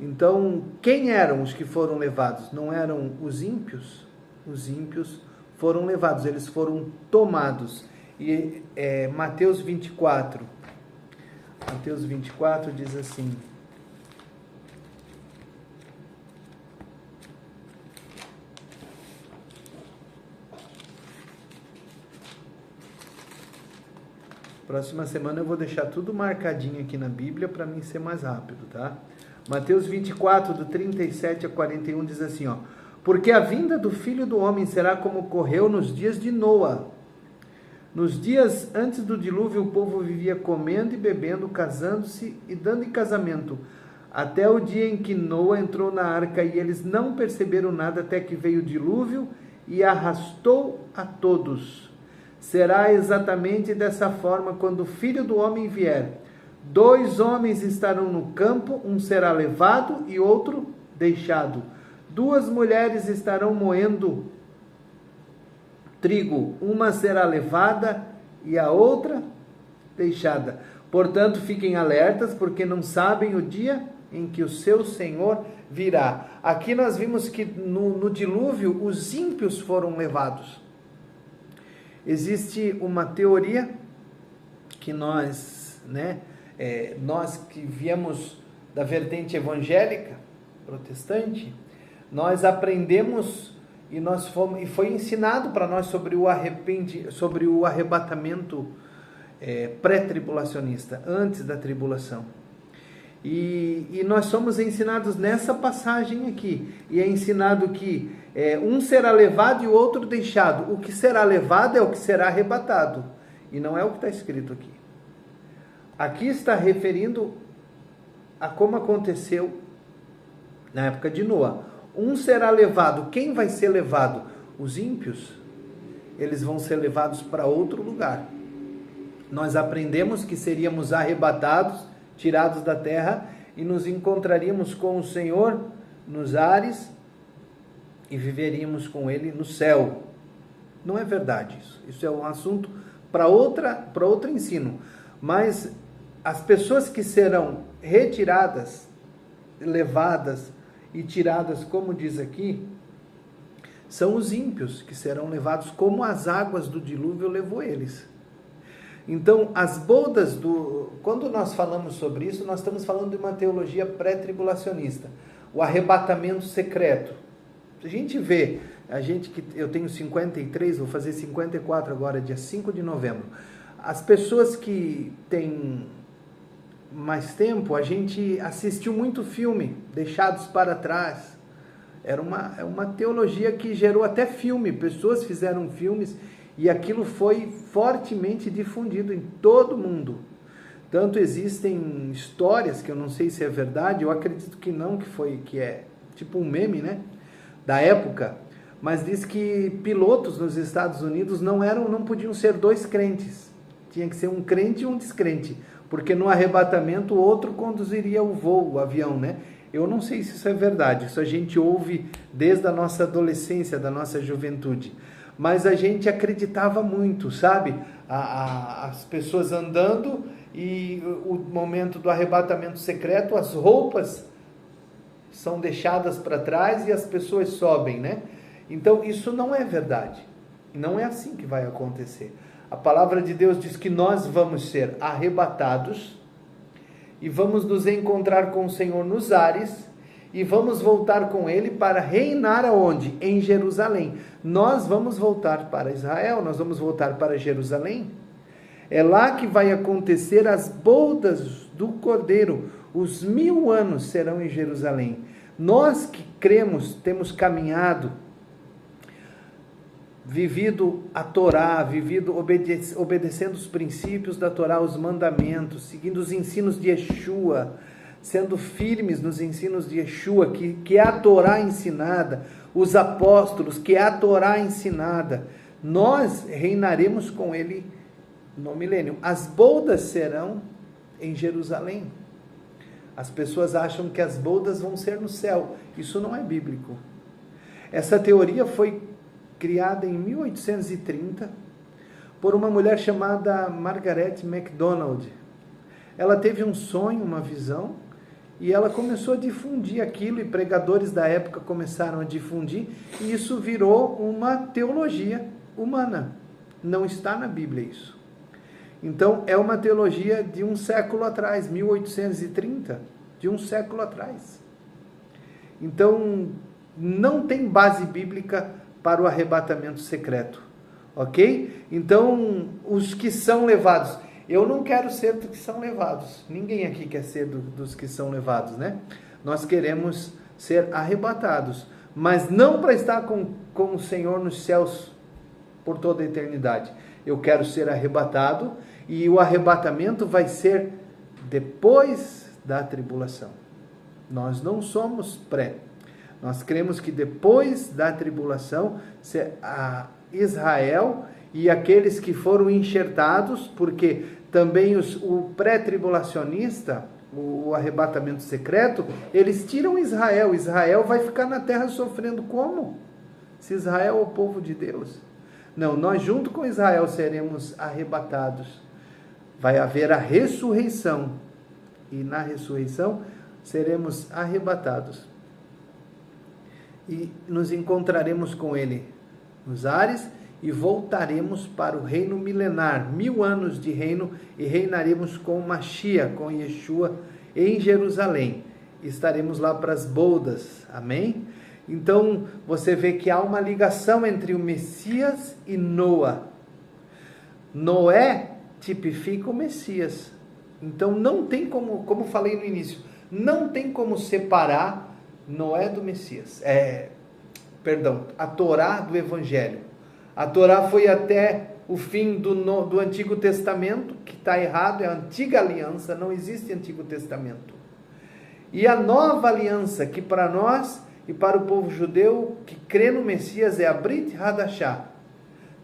Então, quem eram os que foram levados? Não eram os ímpios? Os ímpios foram levados, eles foram tomados. E Mateus 24 diz assim: próxima semana eu vou deixar tudo marcadinho aqui na Bíblia para mim ser mais rápido, tá? Mateus 24, do 37 a 41 diz assim, ó: Porque a vinda do Filho do Homem será como ocorreu nos dias de Noa. Nos dias antes do dilúvio, o povo vivia comendo e bebendo, casando-se e dando em casamento, até o dia em que Noa entrou na arca, e eles não perceberam nada até que veio o dilúvio e arrastou a todos. Será exatamente dessa forma quando o Filho do Homem vier. 2 homens estarão no campo, um será levado e outro deixado. 2 mulheres estarão moendo trigo, uma será levada e a outra deixada. Portanto, fiquem alertas, porque não sabem o dia em que o seu Senhor virá. Aqui nós vimos que no dilúvio os ímpios foram levados. Existe uma teoria que nós que viemos da vertente evangélica, protestante, nós aprendemos e foi ensinado para nós sobre o arrebatamento pré-tribulacionista, antes da tribulação. E nós somos ensinados nessa passagem aqui, e é ensinado que um será levado e o outro deixado. O que será levado é o que será arrebatado, e não é o que está escrito aqui. Aqui está referindo a como aconteceu na época de Noa. Um será levado. Quem vai ser levado? Os ímpios. Eles vão ser levados para outro lugar. Nós aprendemos que seríamos arrebatados, tirados da terra, e nos encontraríamos com o Senhor nos ares e viveríamos com Ele no céu. Não é verdade isso. Isso é um assunto para outro ensino. Mas as pessoas que serão retiradas, levadas e tiradas, como diz aqui, são os ímpios que serão levados como as águas do dilúvio levou eles. Então, as bodas quando nós falamos sobre isso, nós estamos falando de uma teologia pré-tribulacionista, o arrebatamento secreto. A gente vê, eu tenho 53, vou fazer 54 agora, dia 5 de novembro. As pessoas que têm mais tempo, a gente assistiu muito filme, Deixados para Trás. Era uma teologia que gerou até filme, pessoas fizeram filmes e aquilo foi fortemente difundido em todo o mundo. Tanto existem histórias, que eu não sei se é verdade, eu acredito que não, que é tipo um meme, né, da época, mas diz que pilotos nos Estados Unidos não podiam ser dois crentes, tinha que ser um crente e um descrente, porque no arrebatamento o outro conduziria o voo, o avião, né? Eu não sei se isso é verdade, isso a gente ouve desde a nossa adolescência, da nossa juventude, mas a gente acreditava muito, sabe? As pessoas andando e o momento do arrebatamento secreto, as roupas são deixadas para trás e as pessoas sobem, né? Então isso não é verdade, não é assim que vai acontecer. A palavra de Deus diz que nós vamos ser arrebatados e vamos nos encontrar com o Senhor nos ares e vamos voltar com Ele para reinar aonde? Em Jerusalém. Nós vamos voltar para Israel, nós vamos voltar para Jerusalém. É lá que vai acontecer as bodas do Cordeiro. Os 1000 anos serão em Jerusalém. Nós que cremos, temos caminhado, vivido a Torá, obedecendo os princípios da Torá, os mandamentos, seguindo os ensinos de Yeshua, sendo firmes nos ensinos de Yeshua, que é a Torá ensinada, os apóstolos, que é a Torá ensinada, nós reinaremos com Ele no milênio. As bodas serão em Jerusalém. As pessoas acham que as bodas vão ser no céu. Isso não é bíblico. Essa teoria foi criada em 1830 por uma mulher chamada Margaret MacDonald. Ela teve um sonho, uma visão, e ela começou a difundir aquilo, e pregadores da época começaram a difundir, e isso virou uma teologia humana. Não está na Bíblia isso. Então, é uma teologia de um século atrás, 1830, de um século atrás. Então, não tem base bíblica para o arrebatamento secreto, ok? Então, os que são levados, eu não quero ser dos que são levados, ninguém aqui quer ser dos que são levados, né? Nós queremos ser arrebatados, mas não para estar com o Senhor nos céus por toda a eternidade. Eu quero ser arrebatado, e o arrebatamento vai ser depois da tribulação. Nós não somos pré. Nós cremos que depois da tribulação, Israel e aqueles que foram enxertados, porque também o pré-tribulacionista, o arrebatamento secreto, eles tiram Israel. Israel vai ficar na terra sofrendo como? Se Israel é o povo de Deus. Não, nós junto com Israel seremos arrebatados. Vai haver a ressurreição. E na ressurreição seremos arrebatados. E nos encontraremos com Ele nos ares e voltaremos para o reino milenar, 1000 anos de reino, e reinaremos com Mashiach, com Yeshua, em Jerusalém. Estaremos lá para as bodas, amém? Então, você vê que há uma ligação entre o Messias e Noé. Noé tipifica o Messias. Então, não tem como falei no início, não tem como separar Noé do Messias. A Torá do Evangelho. A Torá foi até o fim do Antigo Testamento, que está errado, é a Antiga Aliança, não existe Antigo Testamento. E a Nova Aliança, que para nós e para o povo judeu que crê no Messias, é a Brit Hadashah.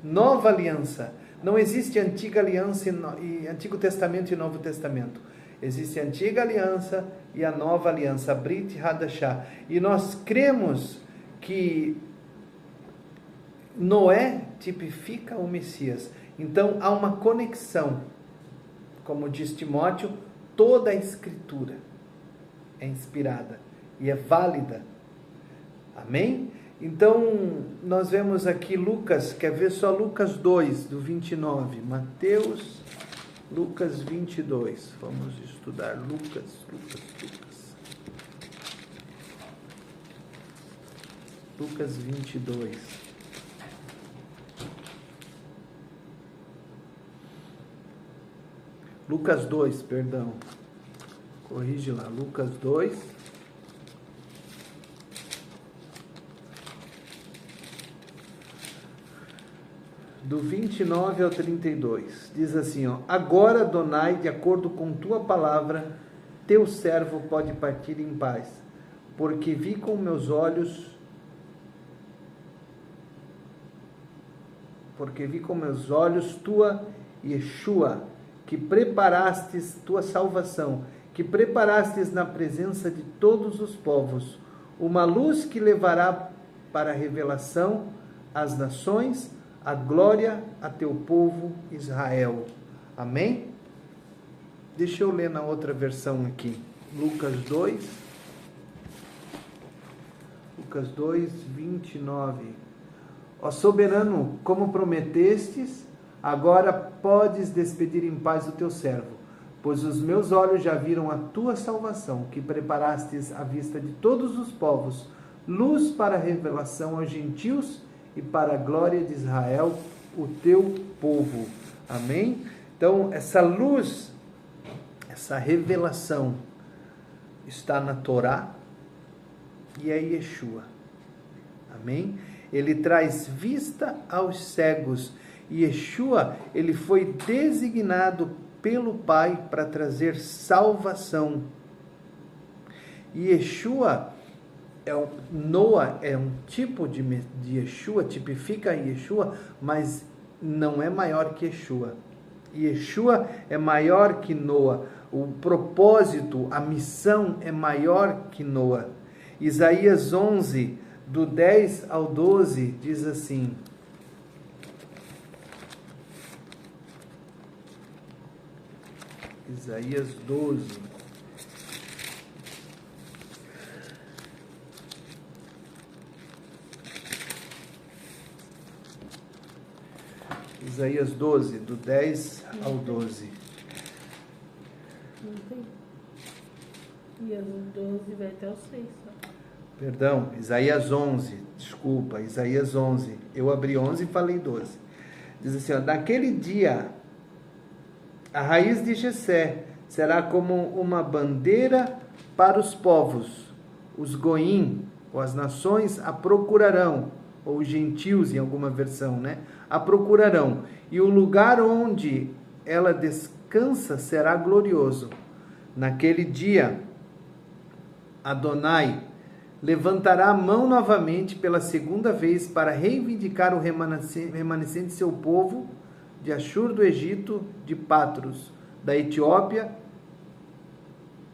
Nova Aliança. Não existe Antiga Aliança e Antigo Testamento e Novo Testamento. Existe a Antiga Aliança e a Nova Aliança, a Brit Hadashah. E nós cremos que Noé tipifica o Messias. Então há uma conexão. Como diz Timóteo, toda a Escritura é inspirada e é válida. Amém? Então, nós vemos aqui Lucas, quer ver só Lucas 2, do 29, Mateus, Lucas 22, vamos estudar Lucas. Lucas 22. Lucas 2, perdão. Corrige lá, Lucas 2. Do 29 ao 32. Diz assim, ó: Agora, Adonai, de acordo com tua palavra, teu servo pode partir em paz, porque vi com meus olhos tua Yeshua, que preparastes tua salvação, que preparastes na presença de todos os povos, uma luz que levará para a revelação às nações, a glória a teu povo Israel. Amém? Deixa eu ler na outra versão aqui. Lucas 2, 29. Ó soberano, como prometestes, agora podes despedir em paz o teu servo, pois os meus olhos já viram a tua salvação, que preparastes à vista de todos os povos, luz para a revelação aos gentios e para a glória de Israel, o teu povo. Amém? Então, essa luz, essa revelação está na Torá e é Yeshua. Amém? Ele traz vista aos cegos. Yeshua, ele foi designado pelo Pai para trazer salvação. Yeshua, Noa é um tipo de Yeshua, tipifica Yeshua, mas não é maior que Yeshua. Yeshua é maior que Noa. O propósito, a missão é maior que Noa. Isaías 11, do 10 ao 12, diz assim: Isaías 12. Isaías 12, do 10 ao 12. Não tem. Isaías 12 vai até o 6 só. Perdão, Isaías 11, desculpa, Isaías 11. Eu abri 11 e falei 12. Diz assim, ó: naquele dia, a raiz de Jessé será como uma bandeira para os povos. Os goim, ou as nações, a procurarão, ou os gentios, em alguma versão, né? A procurarão. E o lugar onde ela descansa será glorioso. Naquele dia, Adonai levantará a mão novamente pela segunda vez para reivindicar o remanescente de seu povo, de Ashur do Egito, de Patros, da Etiópia,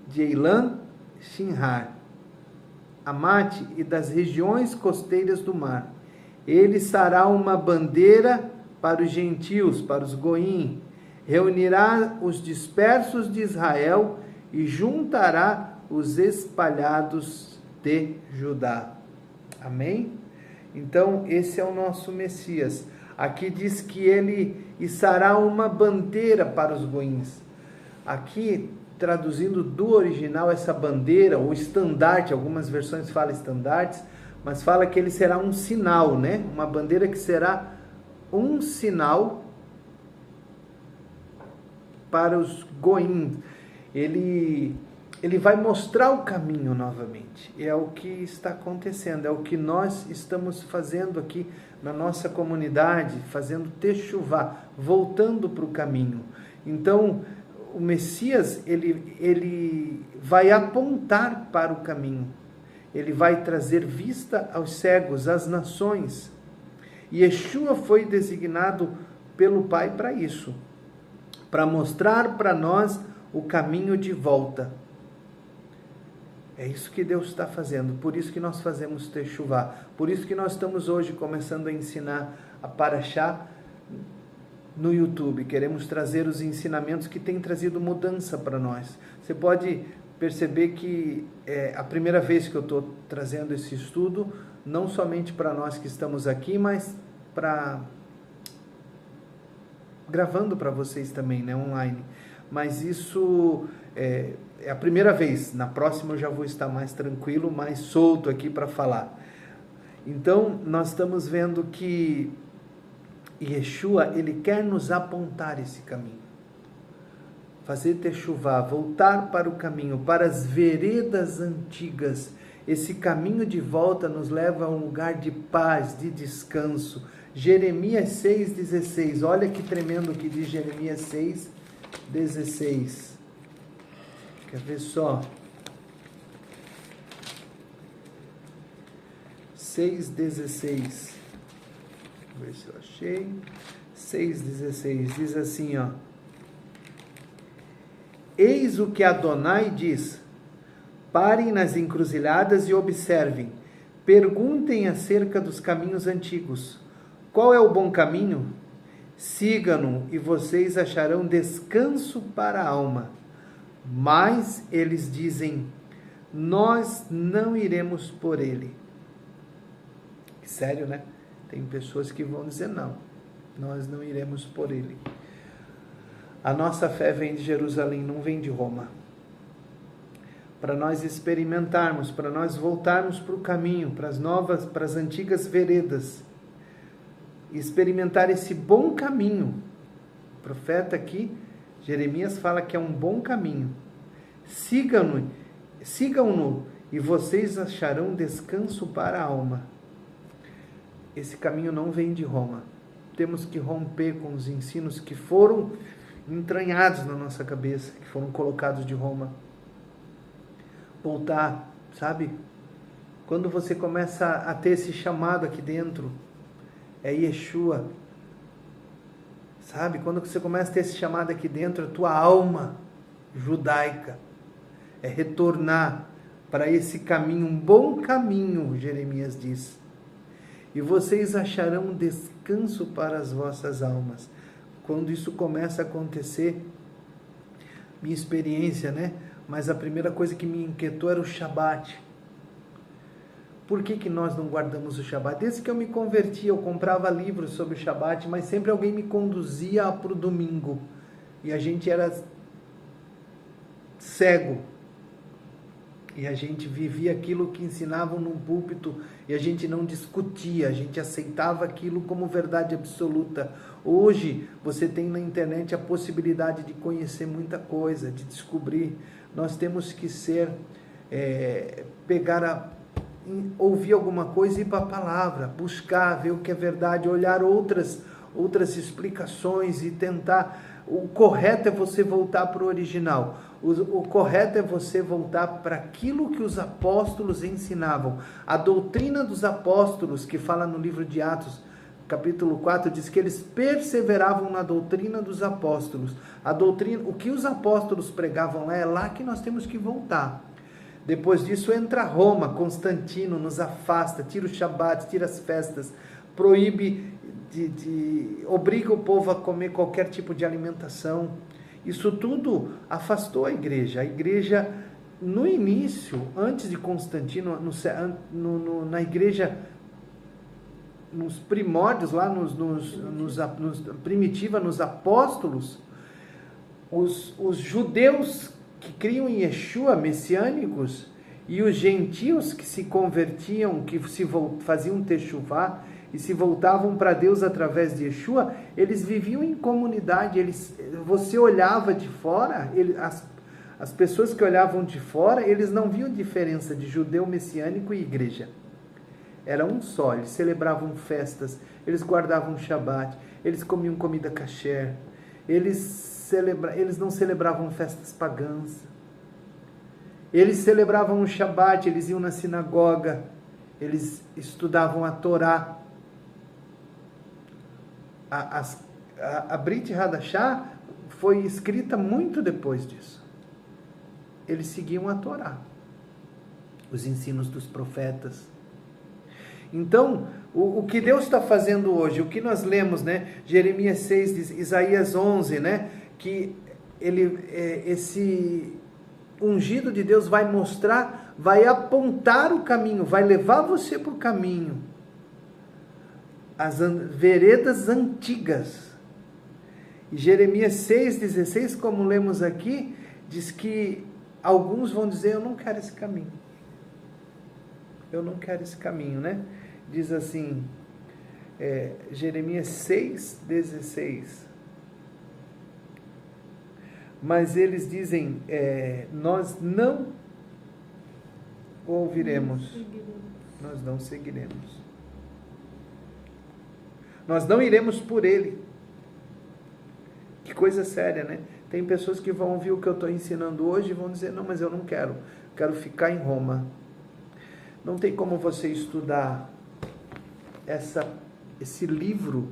de Eilam, Shinhar, Amate e das regiões costeiras do mar. Ele será uma bandeira para os gentios, para os goim, reunirá os dispersos de Israel e juntará os espalhados de Judá. Amém? Então, esse é o nosso Messias. Aqui diz que ele içará uma bandeira para os goins. Aqui, traduzindo do original, essa bandeira, ou estandarte, algumas versões falam estandartes, mas fala que ele será um sinal, né? Uma bandeira que será um sinal para os goim. Ele vai mostrar o caminho novamente. É o que está acontecendo, é o que nós estamos fazendo aqui na nossa comunidade, fazendo techuvá, voltando para o caminho. Então, o Messias, ele vai apontar para o caminho. Ele vai trazer vista aos cegos, às nações. E Yeshua foi designado pelo Pai para isso, para mostrar para nós o caminho de volta. É isso que Deus está fazendo, por isso que nós fazemos techuvá, por isso que nós estamos hoje começando a ensinar a Parashá no YouTube. Queremos trazer os ensinamentos que têm trazido mudança para nós. Você pode perceber que é a primeira vez que eu estou trazendo esse estudo, não somente para nós que estamos aqui, mas gravando para vocês também, né, online. Mas isso é a primeira vez. Na próxima eu já vou estar mais tranquilo, mais solto aqui para falar. Então, nós estamos vendo que Yeshua, ele quer nos apontar esse caminho. Fazer techuvá, voltar para o caminho, para as veredas antigas. Esse caminho de volta nos leva a um lugar de paz, de descanso. Jeremias 6,16. Olha que tremendo que diz Jeremias 6,16. Quer ver só? 6,16. Vou ver se eu achei. 6,16. Diz assim, ó. Eis o que Adonai diz: parem nas encruzilhadas e observem, perguntem acerca dos caminhos antigos. Qual é o bom caminho? Sigam-no e vocês acharão descanso para a alma. Mas eles dizem: nós não iremos por ele. Sério, né? Tem pessoas que vão dizer não, nós não iremos por ele. A nossa fé vem de Jerusalém, não vem de Roma. Para nós experimentarmos, para nós voltarmos para o caminho, para as antigas veredas, experimentar esse bom caminho. O profeta aqui, Jeremias, fala que é um bom caminho. Sigam-no e vocês acharão descanso para a alma. Esse caminho não vem de Roma. Temos que romper com os ensinos que foram entranhados na nossa cabeça, que foram colocados de Roma. Voltar, sabe? Quando você começa a ter esse chamado aqui dentro, é Yeshua. Sabe? Quando você começa a ter esse chamado aqui dentro, a tua alma judaica é retornar para esse caminho, um bom caminho, Jeremias diz. E vocês acharão descanso para as vossas almas. Quando isso começa a acontecer, minha experiência, né? Mas a primeira coisa que me inquietou era o Shabat. Por que nós não guardamos o Shabat? Desde que eu me converti, eu comprava livros sobre o Shabat, mas sempre alguém me conduzia para o domingo. E a gente era cego. E a gente vivia aquilo que ensinavam no púlpito e a gente não discutia, a gente aceitava aquilo como verdade absoluta. Hoje, você tem na internet a possibilidade de conhecer muita coisa, de descobrir. Nós temos que ouvir alguma coisa e ir para a palavra, buscar, ver o que é verdade, olhar outras explicações e tentar. O correto é você voltar para o original. O correto é você voltar para aquilo que os apóstolos ensinavam. A doutrina dos apóstolos, que fala no livro de Atos, capítulo 4, diz que eles perseveravam na doutrina dos apóstolos. A doutrina, o que os apóstolos pregavam lá, é lá que nós temos que voltar. Depois disso entra Roma, Constantino nos afasta, tira o Shabat, tira as festas, proíbe, obriga o povo a comer qualquer tipo de alimentação. Isso tudo afastou a igreja. A igreja, no início, antes de Constantino, na igreja, nos primórdios, lá primitiva, nos apóstolos, os judeus que criam em Yeshua, messiânicos, e os gentios que se convertiam, que faziam techuvá, e se voltavam para Deus através de Yeshua, eles viviam em comunidade. Você olhava de fora, as pessoas que olhavam de fora, eles não viam diferença de judeu messiânico e igreja. Era um só, eles celebravam festas, eles guardavam Shabat, eles comiam comida kasher, eles não celebravam festas pagãs, eles celebravam o Shabat, eles iam na sinagoga, eles estudavam a Torá. A Brit Hadashah foi escrita muito depois disso. Eles seguiam a Torá, os ensinos dos profetas. Então, o que Deus está fazendo hoje, o que nós lemos, né? Jeremias 6, Isaías 11, né? Que ungido de Deus vai mostrar, vai apontar o caminho, vai levar você para o caminho. As veredas antigas. E Jeremias 6,16, como lemos aqui, diz que alguns vão dizer, eu não quero esse caminho. Eu não quero esse caminho, né? Diz assim, Jeremias 6,16. Mas eles dizem, nós não ouviremos, nós não seguiremos. Nós não iremos por ele. Que coisa séria, né? Tem pessoas que vão ouvir o que eu estou ensinando hoje e vão dizer, não, mas eu não quero. Quero ficar em Roma. Não tem como você estudar esse livro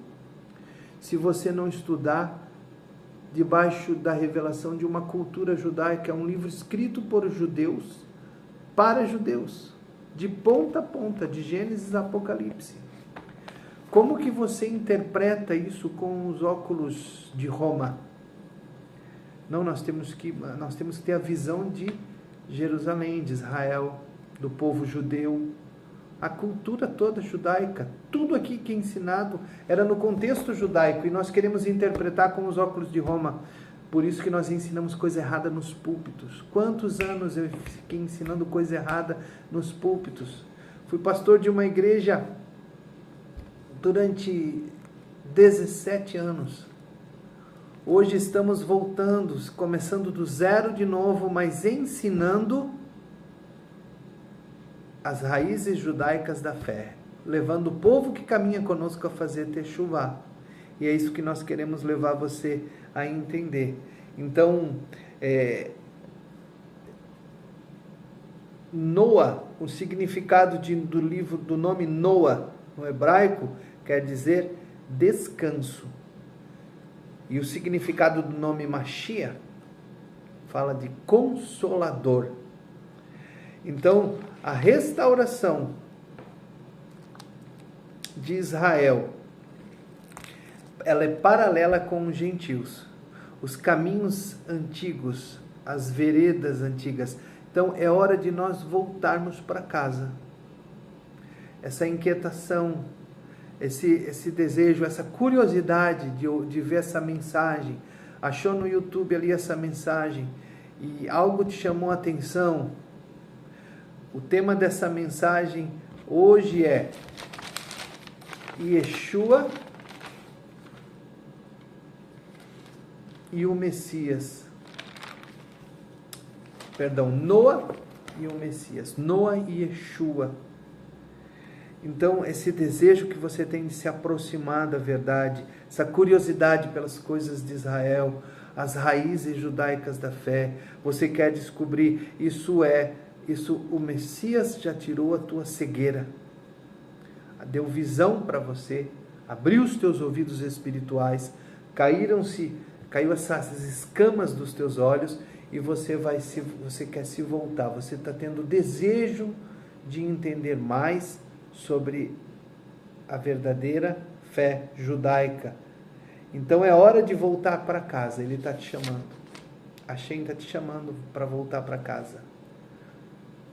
se você não estudar debaixo da revelação de uma cultura judaica. É um livro escrito por judeus, para judeus, de ponta a ponta, de Gênesis a Apocalipse. Como que você interpreta isso com os óculos de Roma? Não, nós temos que ter a visão de Jerusalém, de Israel, do povo judeu, a cultura toda judaica. Tudo aqui que é ensinado era no contexto judaico e nós queremos interpretar com os óculos de Roma. Por isso que nós ensinamos coisa errada nos púlpitos. Quantos anos eu fiquei ensinando coisa errada nos púlpitos? Fui pastor de uma igreja durante 17 anos. Hoje estamos voltando, começando do zero de novo, mas ensinando as raízes judaicas da fé, levando o povo que caminha conosco a fazer Teshuvá. E é isso que nós queremos levar você a entender. Então, Noa, o significado do nome Noa no hebraico quer dizer descanso. E o significado do nome Mashiach fala de consolador. Então, a restauração de Israel, ela é paralela com os gentios. Os caminhos antigos, as veredas antigas. Então, é hora de nós voltarmos para casa. Essa inquietação, esse desejo, essa curiosidade de ver essa mensagem. Achou no YouTube ali essa mensagem e algo te chamou a atenção. O tema dessa mensagem hoje é Yeshua e o Messias. Perdão, Noa e o Messias. Noa e Yeshua. Então, esse desejo que você tem de se aproximar da verdade, essa curiosidade pelas coisas de Israel, as raízes judaicas da fé, você quer descobrir, isso, o Messias já tirou a tua cegueira, deu visão para você, abriu os teus ouvidos espirituais, caiu essas escamas dos teus olhos e você quer se voltar, você está tendo desejo de entender mais sobre a verdadeira fé judaica. Então é hora de voltar para casa. Ele está te chamando. Hashem está te chamando para voltar para casa.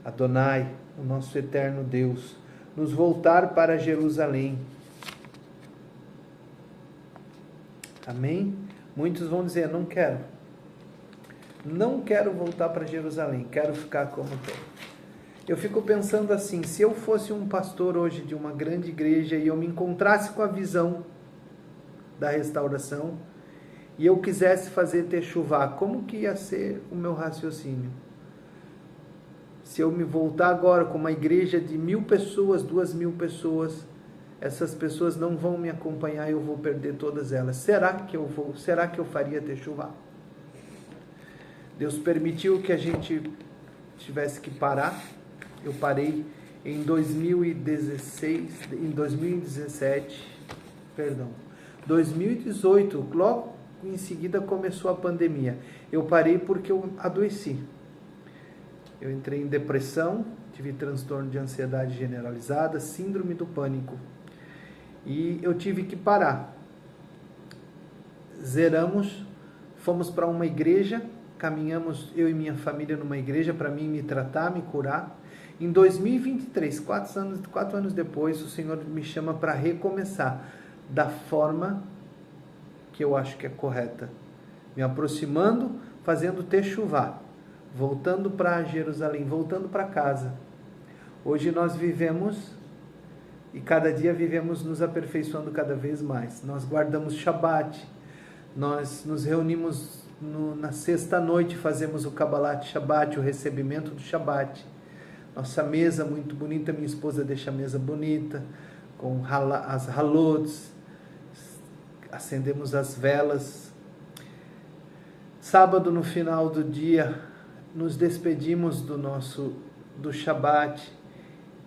Adonai, o nosso eterno Deus, nos voltar para Jerusalém. Amém? Muitos vão dizer, não quero voltar para Jerusalém, quero ficar como estou. Eu fico pensando assim, se eu fosse um pastor hoje de uma grande igreja e eu me encontrasse com a visão da restauração e eu quisesse fazer Teshuvá, como que ia ser o meu raciocínio? Se eu me voltar agora com uma igreja de 1.000 pessoas, 2.000 pessoas, essas pessoas não vão me acompanhar e eu vou perder todas elas. Será que eu faria Teshuvá? Deus permitiu que a gente tivesse que parar. Eu parei em 2018, logo em seguida começou a pandemia. Eu parei porque eu adoeci. Eu entrei em depressão, tive transtorno de ansiedade generalizada, síndrome do pânico. E eu tive que parar. Zeramos, fomos para uma igreja caminhamos, eu e minha família, numa igreja para mim me tratar, me curar. Em 2023, 4 anos depois, o Senhor me chama para recomeçar da forma que eu acho que é correta. Me aproximando, fazendo techuvá, voltando para Jerusalém, voltando para casa. Hoje nós vivemos, e cada dia vivemos nos aperfeiçoando cada vez mais. Nós guardamos Shabat, nós nos reunimos na sexta-noite, fazemos o Kabbalat Shabat, o recebimento do Shabat. Nossa mesa muito bonita, minha esposa deixa a mesa bonita, com as halotes, acendemos as velas. Sábado, no final do dia, nos despedimos do Shabat,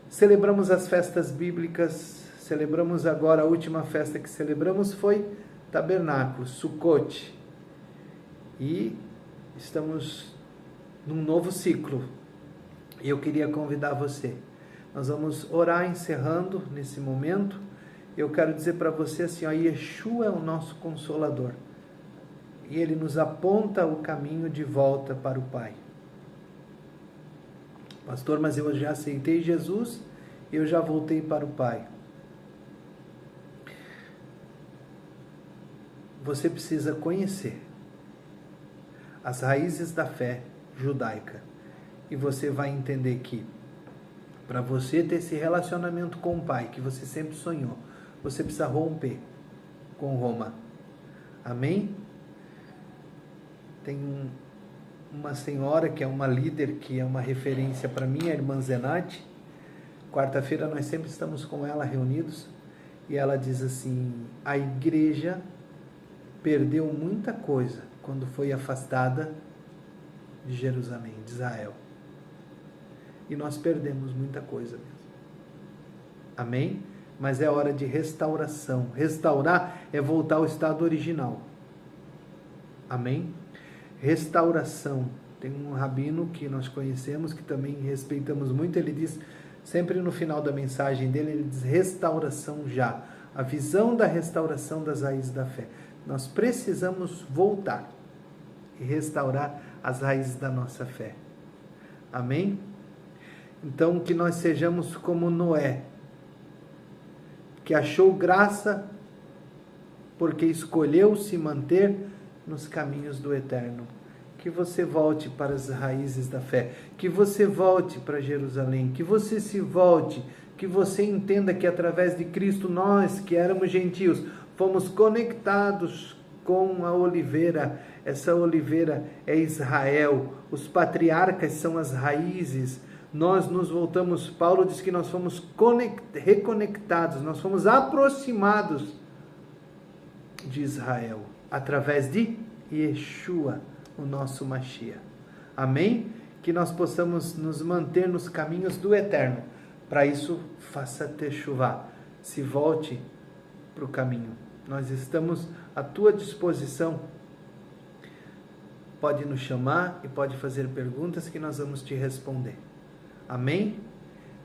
celebramos as festas bíblicas, celebramos agora, a última festa que celebramos foi Tabernáculo, Sukkot, e estamos num novo ciclo. E eu queria convidar você. Nós vamos orar encerrando nesse momento. Eu quero dizer para você assim, ó, Yeshua é o nosso Consolador. E Ele nos aponta o caminho de volta para o Pai. Pastor, mas eu já aceitei Jesus, eu já voltei para o Pai. Você precisa conhecer as raízes da fé judaica. E você vai entender que, para você ter esse relacionamento com o Pai, que você sempre sonhou, você precisa romper com Roma. Amém? Tem uma senhora que é uma líder, que é uma referência para mim, a irmã Zenate. Quarta-feira nós sempre estamos com ela reunidos, e ela diz assim, a igreja perdeu muita coisa quando foi afastada de Jerusalém, de Israel. E nós perdemos muita coisa mesmo. Amém? Mas é hora de restauração. Restaurar é voltar ao estado original. Amém? Restauração. Tem um rabino que nós conhecemos, que também respeitamos muito, ele diz, sempre no final da mensagem dele, ele diz restauração já. A visão da restauração das raízes da fé. Nós precisamos voltar e restaurar as raízes da nossa fé. Amém? Então, que nós sejamos como Noé, que achou graça porque escolheu se manter nos caminhos do Eterno. Que você volte para as raízes da fé, que você volte para Jerusalém, que você se volte, que você entenda que através de Cristo nós, que éramos gentios, fomos conectados com a oliveira. Essa oliveira é Israel, os patriarcas são as raízes. Nós nos voltamos, Paulo diz que nós fomos reconectados, nós fomos aproximados de Israel, através de Yeshua, o nosso Mashiach. Amém? Que nós possamos nos manter nos caminhos do Eterno. Para isso, faça techuvá, se volte para o caminho. Nós estamos à tua disposição. Pode nos chamar e pode fazer perguntas que nós vamos te responder. Amém?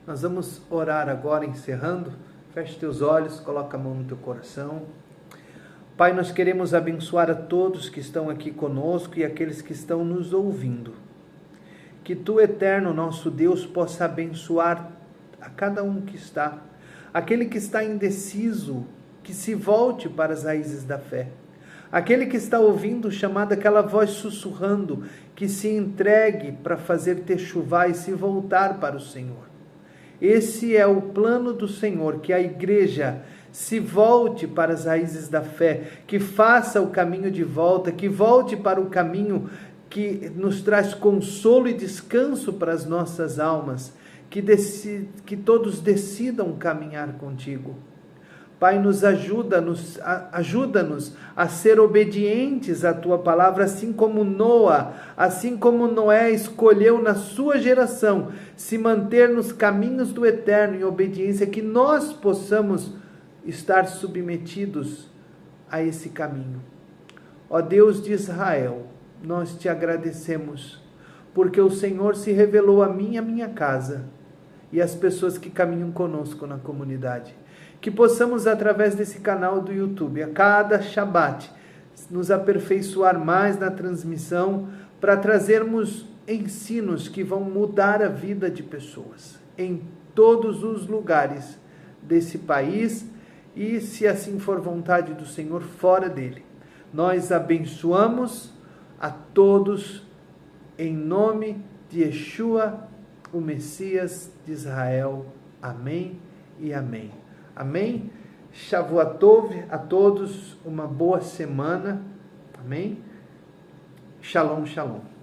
Nós vamos orar agora, encerrando. Feche teus olhos, coloca a mão no teu coração. Pai, nós queremos abençoar a todos que estão aqui conosco e aqueles que estão nos ouvindo. Que Tu, Eterno, nosso Deus, possa abençoar a cada um que está. Aquele que está indeciso, que se volte para as raízes da fé. Aquele que está ouvindo o chamado, aquela voz sussurrando, que se entregue para fazer techuvá e se voltar para o Senhor. Esse é o plano do Senhor, que a igreja se volte para as raízes da fé, que faça o caminho de volta, que volte para o caminho que nos traz consolo e descanso para as nossas almas, que todos decidam caminhar contigo. Pai, ajuda-nos a ser obedientes à Tua palavra, assim como Noé escolheu na sua geração se manter nos caminhos do Eterno em obediência, que nós possamos estar submetidos a esse caminho. Ó Deus de Israel, nós Te agradecemos, porque o Senhor se revelou a mim e a minha casa, e as pessoas que caminham conosco na comunidade. Que possamos, através desse canal do YouTube, a cada Shabat, nos aperfeiçoar mais na transmissão, para trazermos ensinos que vão mudar a vida de pessoas em todos os lugares desse país e, se assim for vontade do Senhor, fora dele. Nós abençoamos a todos em nome de Yeshua, o Messias de Israel. Amém e amém. Amém. Shavuot Tov a todos, uma boa semana. Amém. Shalom, shalom.